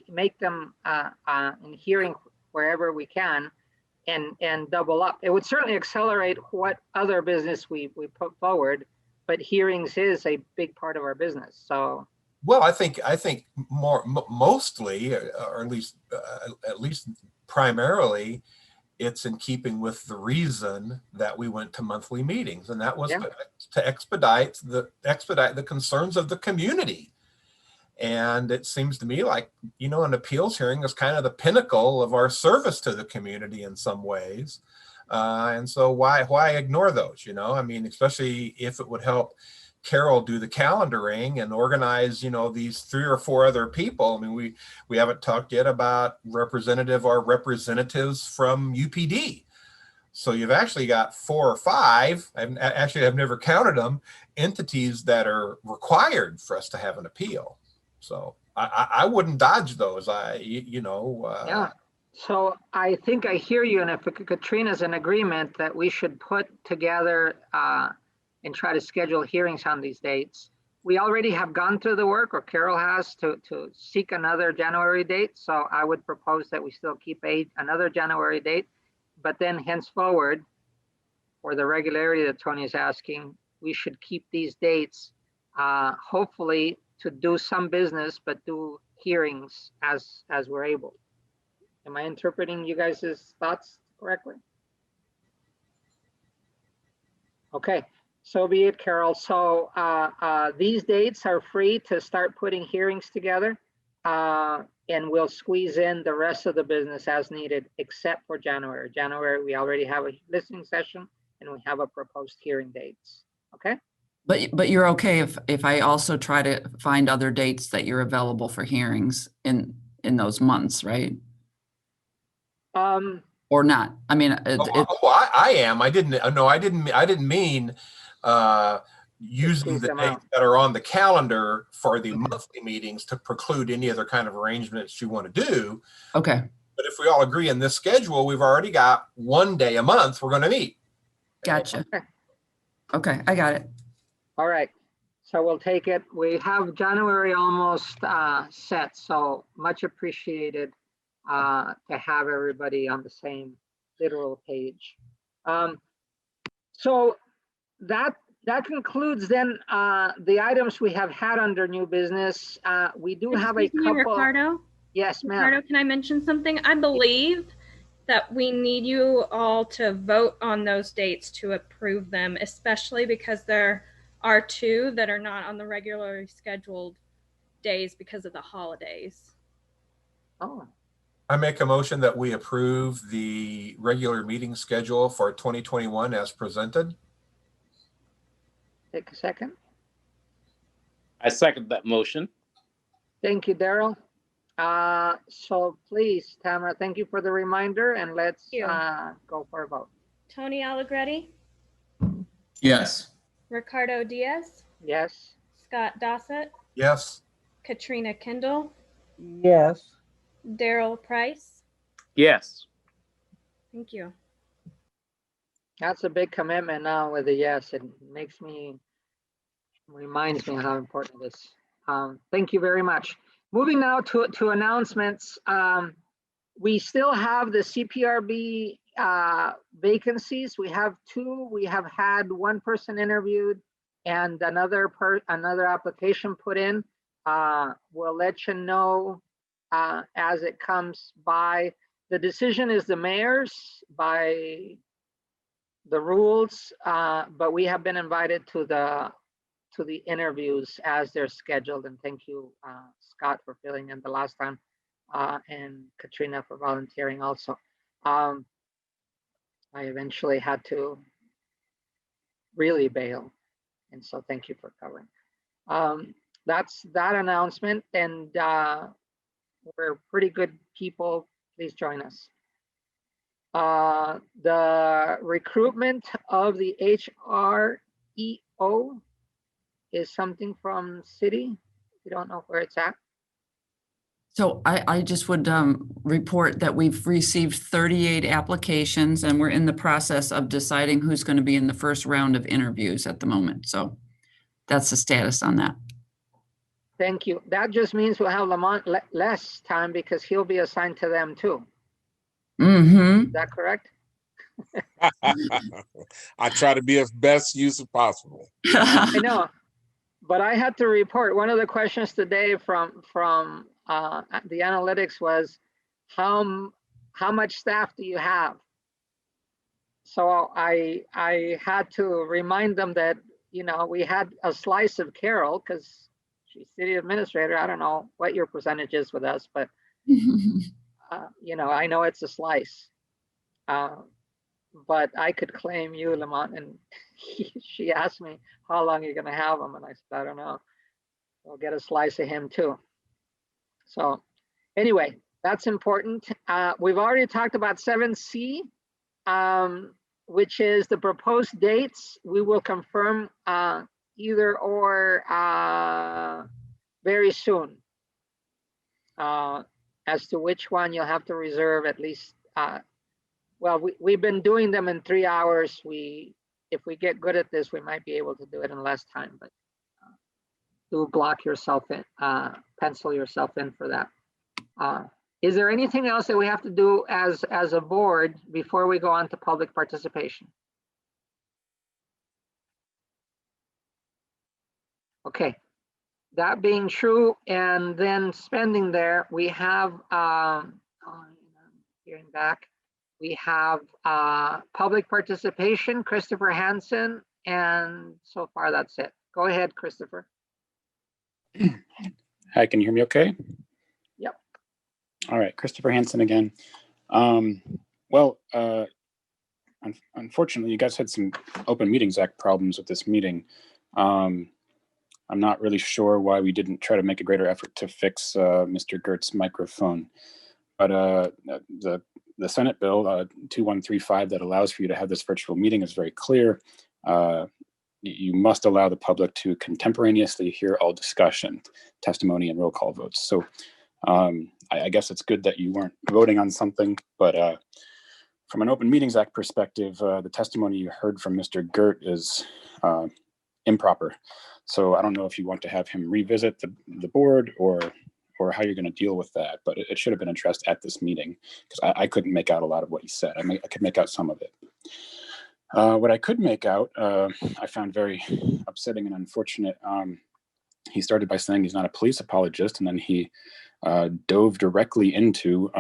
make them in hearing wherever we can, and double up. It would certainly accelerate what other business we put forward, but hearings is a big part of our business. So, well, I think mostly, or at least primarily, it's in keeping with the reason that we went to monthly meetings, and that was to expedite the concerns of the community. And it seems to me like, you know, an appeals hearing is kind of the pinnacle of our service to the community in some ways. And so why ignore those, you know? I mean, especially if it would help Carol do the calendaring and organize, you know, these 3 or 4 other people. I mean, we haven't talked yet about representatives from UPD. So you've actually got 4 or 5, I've never counted them, entities that are required for us to have an appeal. So I wouldn't dodge those. yeah. So I think I hear you, and if Katrina's in agreement that we should put together and try to schedule hearings on these dates. We already have gone through the work, or Carol has, to seek another January date. So I would propose that we still keep another January date, but then henceforward, for the regularity that Tony is asking, we should keep these dates, hopefully to do some business, but do hearings as we're able. Am I interpreting you guys' thoughts correctly? Okay, so be it, Carol. So these dates are free to start putting hearings together, and we'll squeeze in the rest of the business as needed, except for January. January, we already have a listening session and we have a proposed hearing dates. Okay. But you're okay if I also try to find other dates that you're available for hearings in those months, right? Or not? I mean, I am. I didn't mean using the dates that are on the calendar for the monthly meetings to preclude any other kind of arrangements you want to do. Okay. But if we all agree in this schedule, we've already got 1 day a month we're going to meet. Gotcha. Okay, I got it. All right. So we'll take it. We have January almost set, so much appreciated to have everybody on the same literal page. So that concludes then the items we have had under new business. We do have a couple. Ricardo? Yes, ma'am. Ricardo, can I mention something? I believe that we need you all to vote on those dates to approve them, especially because there are 2 that are not on the regularly scheduled days because of the holidays. Oh. I make a motion that we approve the regular meeting schedule for 2021 as presented. Take a second. I second that motion. Thank you, Daryl. So please, Tamara, thank you for the reminder, and let's go for a vote. Tony Allegretti? Yes. Ricardo Diaz? Yes. Scott Dossett? Yes. Katrina Kendall? Yes. Daryl Price? Yes. Thank you. That's a big commitment now with a yes. It reminds me how important it is. Thank you very much. Moving now to announcements. We still have the CPRB vacancies. We have 2. We have had 1 person interviewed and another application put in. We'll let you know as it comes by. The decision is the mayor's by the rules, but we have been invited to to the interviews as they're scheduled. And thank you, Scott, for filling in the last time, and Katrina for volunteering also. I eventually had to really bail, and so thank you for covering. That's that announcement, and we're pretty good people. Please join us. The recruitment of the HREO is something from city. You don't know where it's at. So I just would report that we've received 38 applications and we're in the process of deciding who's going to be in the first round of interviews at the moment. So that's the status on that. Thank you. That just means we'll have Lamont less time because he'll be assigned to them too. Mm-hmm. Is that correct? I try to be as best use as possible. I know, but I had to report one of the questions today from the analytics was how much staff do you have? So I had to remind them that, you know, we had a slice of Carol because she's city administrator. I don't know what your percentage is with us, but you know, I know it's a slice. But I could claim you, Lamont, and she asked me how long you're going to have him, and I said I don't know. We'll get a slice of him too. So anyway, that's important. We've already talked about 7C, which is the proposed dates. We will confirm either or very soon. As to which one you'll have to reserve at least. Well, we've been doing them in 3 hours. If we get good at this, we might be able to do it in less time, but do block yourself in, pencil yourself in for that. Is there anything else that we have to do as a board before we go on to public participation? Okay, that being true, and then spending there, we have, hearing back, we have public participation, Christopher Hansen, and so far that's it. Go ahead, Christopher. Hi, can you hear me okay? Yep. All right, Christopher Hansen again. Unfortunately, you guys had some Open Meetings Act problems with this meeting. I'm not really sure why we didn't try to make a greater effort to fix Mr. Gert's microphone. But the Senate bill 2135 that allows for you to have this virtual meeting is very clear. You must allow the public to contemporaneously hear all discussion, testimony, and roll call votes. So I guess it's good that you weren't voting on something, but from an Open Meetings Act perspective, the testimony you heard from Mr. Gert is improper. So I don't know if you want to have him revisit the board or how you're going to deal with that, but it should have been addressed at this meeting because I couldn't make out a lot of what he said. I could make out some of it. What I could make out, I found very upsetting and unfortunate. He started by saying he's not a police apologist, and then he dove directly into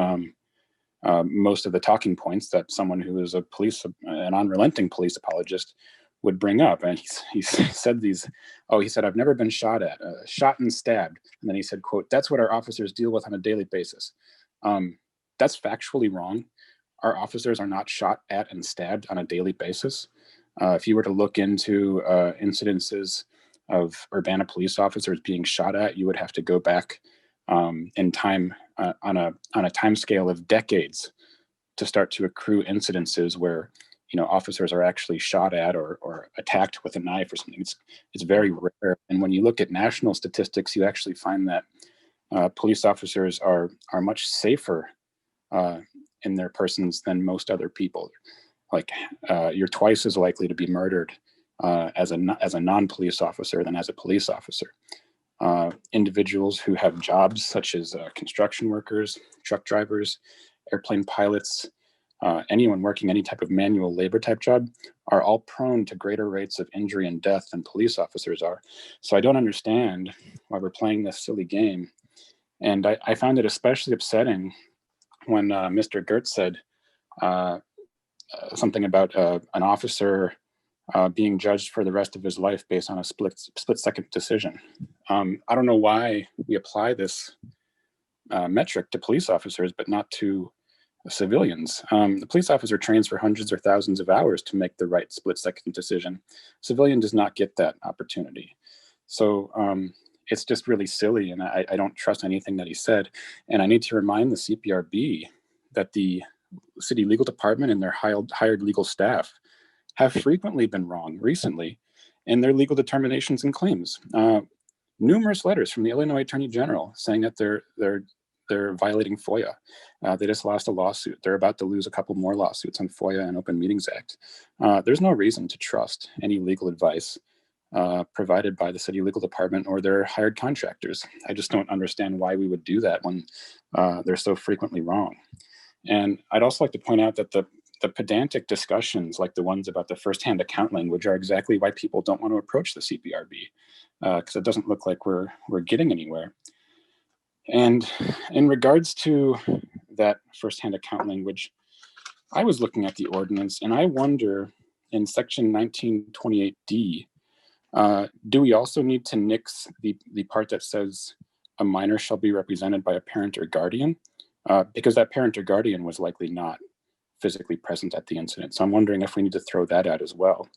most of the talking points that someone who is an unrelenting police apologist would bring up. And he said these, he said, I've never been shot at, shot and stabbed. And then he said, quote, that's what our officers deal with on a daily basis. That's factually wrong. Our officers are not shot at and stabbed on a daily basis. If you were to look into incidences of Urbana police officers being shot at, you would have to go back in time on a time scale of decades to start to accrue incidences where officers are actually shot at or attacked with a knife or something. It's very rare. And when you look at national statistics, you actually find that police officers are much safer in their persons than most other people. Like you're twice as likely to be murdered as a non-police officer than as a police officer. Individuals who have jobs such as construction workers, truck drivers, airplane pilots, anyone working any type of manual labor type job are all prone to greater rates of injury and death than police officers are. So I don't understand why we're playing this silly game. And I found it especially upsetting when Mr. Gert said something about an officer being judged for the rest of his life based on a split-second decision. I don't know why we apply this metric to police officers, but not to civilians. The police officer trains for hundreds or thousands of hours to make the right split-second decision. Civilian does not get that opportunity. So it's just really silly, and I don't trust anything that he said. And I need to remind the CPRB that the city legal department and their hired legal staff have frequently been wrong recently in their legal determinations and claims. Numerous letters from the Illinois Attorney General saying that they're violating FOIA. They just lost a lawsuit. They're about to lose a couple more lawsuits on FOIA and Open Meetings Act. There's no reason to trust any legal advice provided by the city legal department or their hired contractors. I just don't understand why we would do that when they're so frequently wrong. And I'd also like to point out that the pedantic discussions like the ones about the firsthand account language are exactly why people don't want to approach the CPRB, because it doesn't look like we're getting anywhere. And in regards to that firsthand account language, I was looking at the ordinance and I wonder in section 1928D, do we also need to nix the part that says a minor shall be represented by a parent or guardian? Because that parent or guardian was likely not physically present at the incident. So I'm wondering if we need to throw that out as well.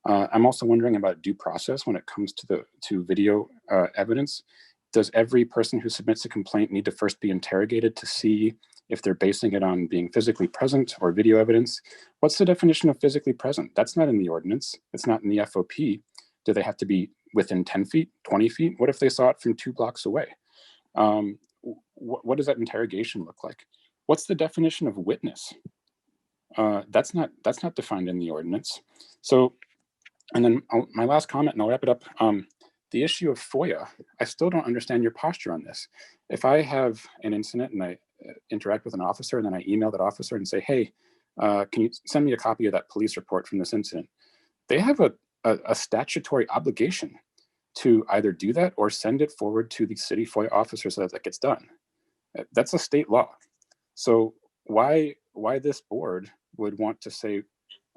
I'm also wondering about due process when it comes to video evidence. Does every person who submits a complaint need to first be interrogated to see if they're basing it on being physically present or video evidence? What's the definition of physically present? That's not in the ordinance. It's not in the FOP. Do they have to be within 10 feet, 20 feet? What if they saw it from 2 blocks away? What does that interrogation look like? What's the definition of witness? That's not defined in the ordinance. So, and then my last comment, and I'll wrap it up. The issue of FOIA, I still don't understand your posture on this. If I have an incident and I interact with an officer and then I email that officer and say, hey, can you send me a copy of that police report from this incident? They have a statutory obligation to either do that or send it forward to the city FOIA officer so that gets done. That's a state law. So why this board would want to say,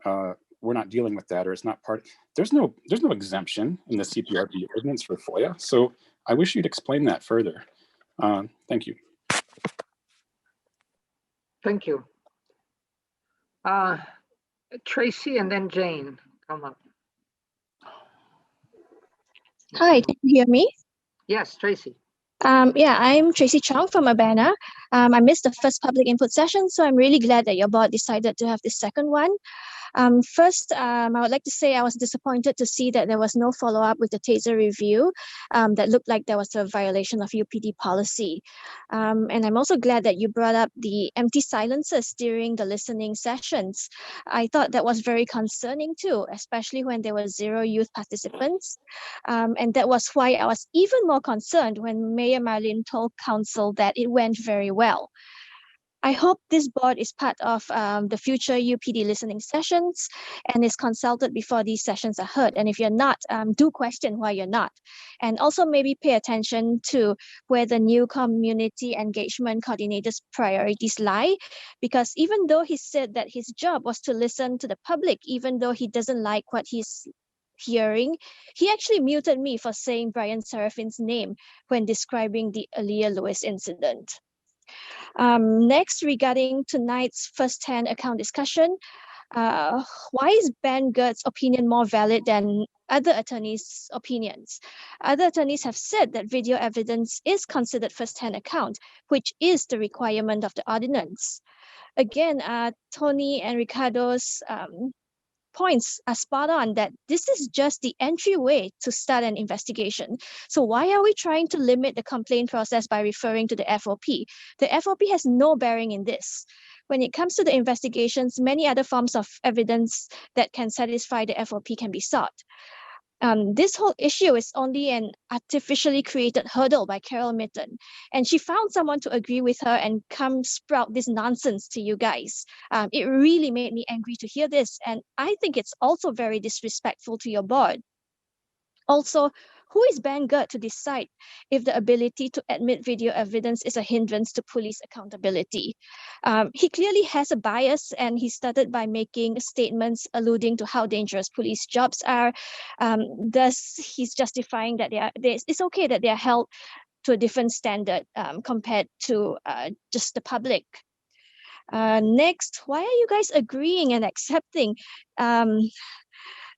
we're not dealing with that, or it's not part. There's no exemption in the CPRB ordinance for FOIA. So I wish you'd explain that further. Thank you. Thank you. Tracy and then Jane, come up. Hi, can you hear me? Yes, Tracy. Yeah, I'm Tracy Chong from Urbana. I missed the first public input session, so I'm really glad that your board decided to have this second one. First, I would like to say I was disappointed to see that there was no follow-up with the taser review that looked like there was a violation of UPD policy. And I'm also glad that you brought up the empty silences during the listening sessions. I thought that was very concerning too, especially when there were 0 youth participants. And that was why I was even more concerned when Mayor Marlene told council that it went very well. I hope this board is part of the future UPD listening sessions and is consulted before these sessions are heard. And if you're not, do question why you're not. And also maybe pay attention to where the new community engagement coordinator's priorities lie. Because even though he said that his job was to listen to the public, even though he doesn't like what he's hearing, he actually muted me for saying Brian Seraphin's name when describing the earlier Lewis incident. Next, regarding tonight's first-hand account discussion, why is Ben Gert's opinion more valid than other attorneys' opinions? Other attorneys have said that video evidence is considered first-hand account, which is the requirement of the ordinance. Again, Tony and Ricardo's points are spot on that this is just the entryway to start an investigation. So why are we trying to limit the complaint process by referring to the FOP? The FOP has no bearing in this. When it comes to the investigations, many other forms of evidence that can satisfy the FOP can be sought. This whole issue is only an artificially created hurdle by Carol Mitten, and she found someone to agree with her and come sprout this nonsense to you guys. It really made me angry to hear this, and I think it's also very disrespectful to your board. Also, Who is Ben Gert to decide if the ability to admit video evidence is a hindrance to police accountability? He clearly has a bias, and he started by making statements alluding to how dangerous police jobs are. Thus, he's justifying that it's okay that they are held to a different standard compared to just the public. Next, why are you guys agreeing and accepting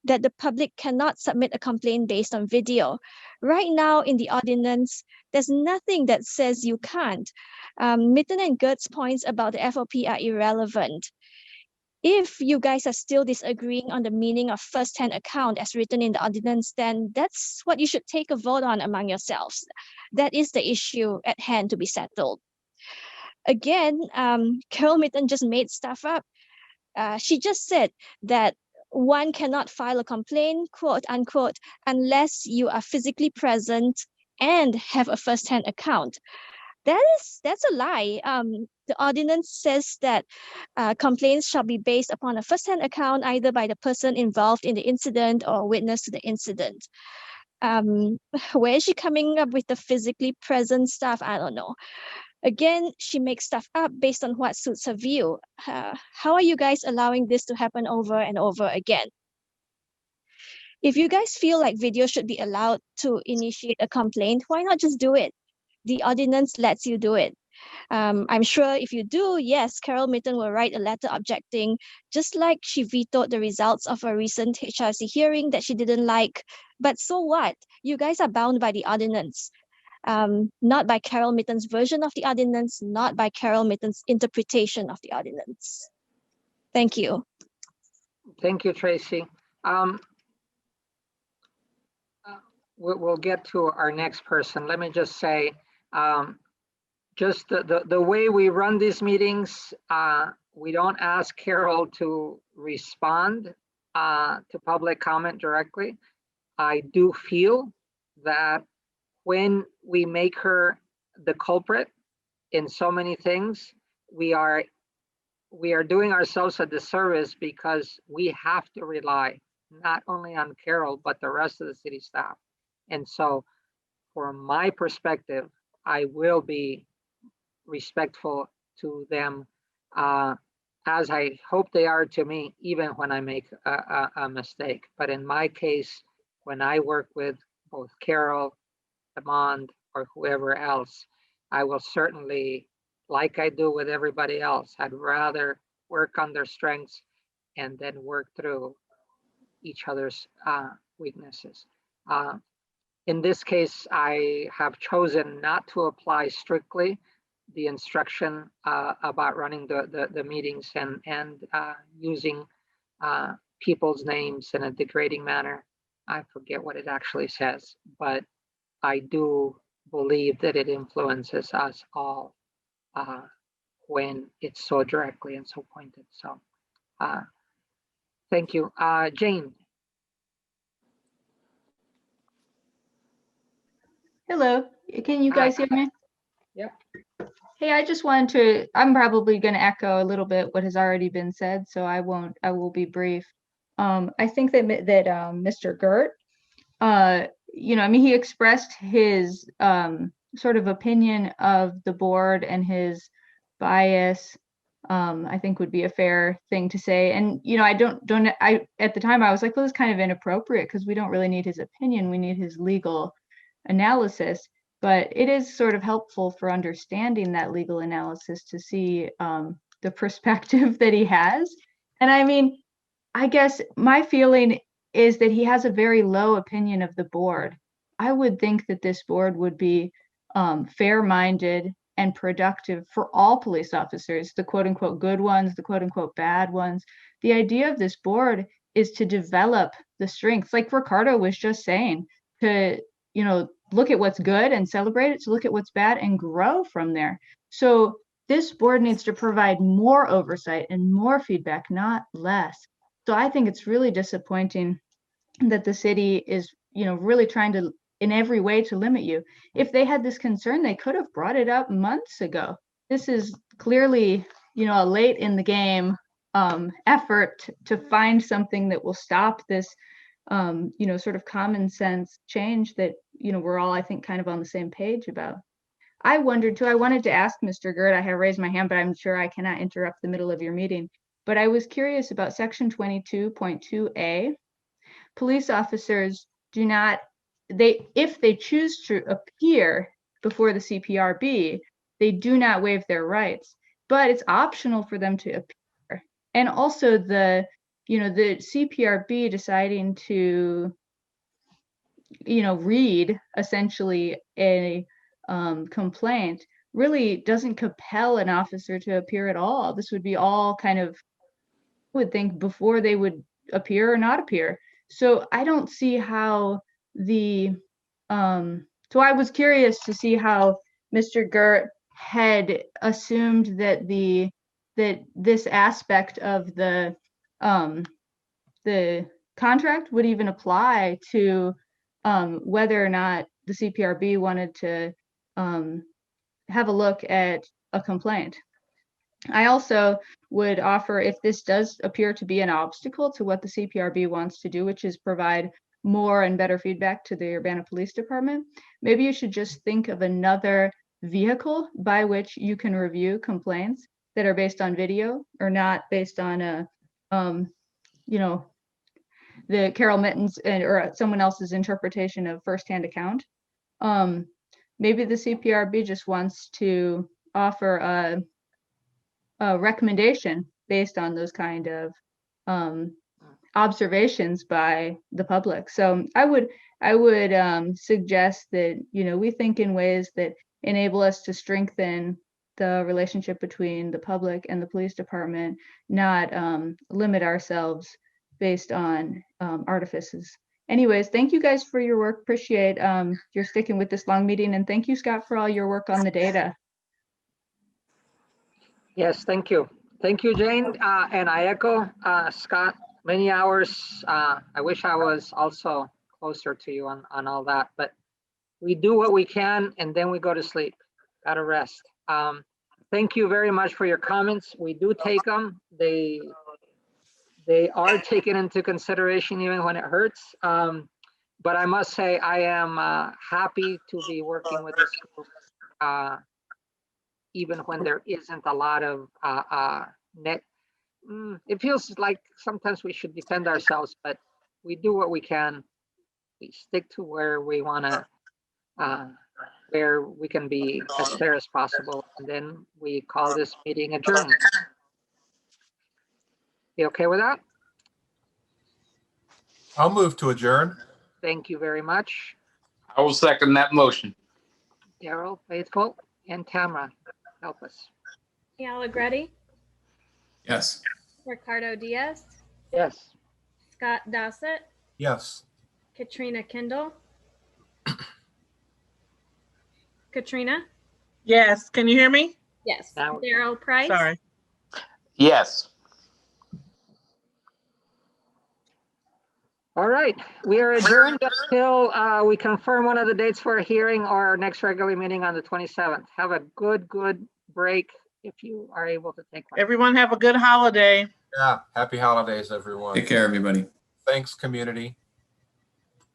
that the public cannot submit a complaint based on video? Right now in the ordinance, there's nothing that says you can't. Mitten and Gert's points about the FOP are irrelevant. If you guys are still disagreeing on the meaning of first-hand account as written in the ordinance, then that's what you should take a vote on among yourselves. That is the issue at hand to be settled. Again, Carol Mitten just made stuff up. She just said that one cannot file a complaint, quote unquote, unless you are physically present and have a first-hand account. That's a lie. The ordinance says that complaints shall be based upon a first-hand account, either by the person involved in the incident or witness to the incident. Where is she coming up with the physically present stuff? I don't know. Again, she makes stuff up based on what suits her view. How are you guys allowing this to happen over and over again? If you guys feel like video should be allowed to initiate a complaint, why not just do it? The ordinance lets you do it. I'm sure if you do, yes, Carol Mitten will write a letter objecting, just like she vetoed the results of a recent HRC hearing that she didn't like. But so what? You guys are bound by the ordinance. Not by Carol Mitten's version of the ordinance, not by Carol Mitten's interpretation of the ordinance. Thank you. Thank you, Tracy. We'll get to our next person. Let me just say, just the way we run these meetings, we don't ask Carol to respond to public comment directly. I do feel that when we make her the culprit in so many things, we are doing ourselves a disservice, because we have to rely not only on Carol, but the rest of the city staff. And so from my perspective, I will be respectful to them, as I hope they are to me, even when I make a mistake. But in my case, when I work with both Carol, Amand, or whoever else, I will certainly, like I do with everybody else, I'd rather work on their strengths and then work through each other's weaknesses. In this case, I have chosen not to apply strictly the instruction about running the meetings and using people's names in a degrading manner. I forget what it actually says, but I do believe that it influences us all when it's so directly and so pointed. So thank you. Jane. Hello, can you guys hear me? Yep. Hey, I just wanted to, I'm probably going to echo a little bit what has already been said, so I will be brief. I think that Mr. Gert, you know, I mean, he expressed his sort of opinion of the board and his bias, I think would be a fair thing to say. And, you know, I at the time I was like, well, it's kind of inappropriate because we don't really need his opinion. We need his legal analysis. But it is sort of helpful for understanding that legal analysis to see the perspective that he has. And I mean, I guess my feeling is that he has a very low opinion of the board. I would think that this board would be fair-minded and productive for all police officers, the quote-unquote good ones, the quote-unquote bad ones. The idea of this board is to develop the strengths, like Ricardo was just saying, to, you know, look at what's good and celebrate it, to look at what's bad and grow from there. So this board needs to provide more oversight and more feedback, not less. So I think it's really disappointing that the city is, you know, really trying to, in every way, to limit you. If they had this concern, they could have brought it up months ago. This is clearly, you know, a late in the game effort to find something that will stop this, you know, sort of common sense change that we're all, I think, kind of on the same page about. I wondered too, I wanted to ask Mr. Gerd, I have raised my hand, but I'm sure I cannot interrupt the middle of your meeting. But I was curious about section 22.2A. Police officers do not, if they choose to appear before the CPRB, they do not waive their rights, but it's optional for them to appear. And also the CPRB deciding to, read essentially a complaint really doesn't compel an officer to appear at all. This would be all kind of, I would think, before they would appear or not appear. So I don't see how so I was curious to see how Mr. Gert had assumed that this aspect of the contract would even apply to whether or not the CPRB wanted to have a look at a complaint. I also would offer, if this does appear to be an obstacle to what the CPRB wants to do, which is provide more and better feedback to the Urbana Police Department, maybe you should just think of another vehicle by which you can review complaints that are based on video or not based on the Carol Mittens or someone else's interpretation of firsthand account. Maybe the CPRB just wants to offer a recommendation based on those kind of observations by the public. So I would suggest that we think in ways that enable us to strengthen the relationship between the public and the police department, not limit ourselves based on artifices. Anyways, thank you guys for your work. Appreciate your sticking with this long meeting, and thank you, Scott, for all your work on the data. Yes, thank you. Thank you, Jane. And I echo Scott, many hours. I wish I was also closer to you on all that, but we do what we can and then we go to sleep, gotta rest. Thank you very much for your comments. We do take them. They are taken into consideration even when it hurts. But I must say I am happy to be working with this group, even when there isn't a lot of net. It feels like sometimes we should defend ourselves, but we do what we can. We stick to where we want to, where we can be as clear as possible. And then we call this meeting adjourned. You okay with that? I'll move to adjourn. Thank you very much. I will second that motion. Daryl, Faithful, and Tamara, help us. Allegretti, Yes. Ricardo Diaz, Yes. Scott Dossett, Yes. Katrina Kendall. Katrina? Yes, can you hear me? Yes. Now- Daryl Price? Sorry. Yes. All right, we are adjourned until we confirm one of the dates for a hearing or our next regular meeting on the 27th. Have a good break if you are able to take one. Everyone have a good holiday. Yeah. Happy holidays, everyone. Take care, everybody. Thanks, community.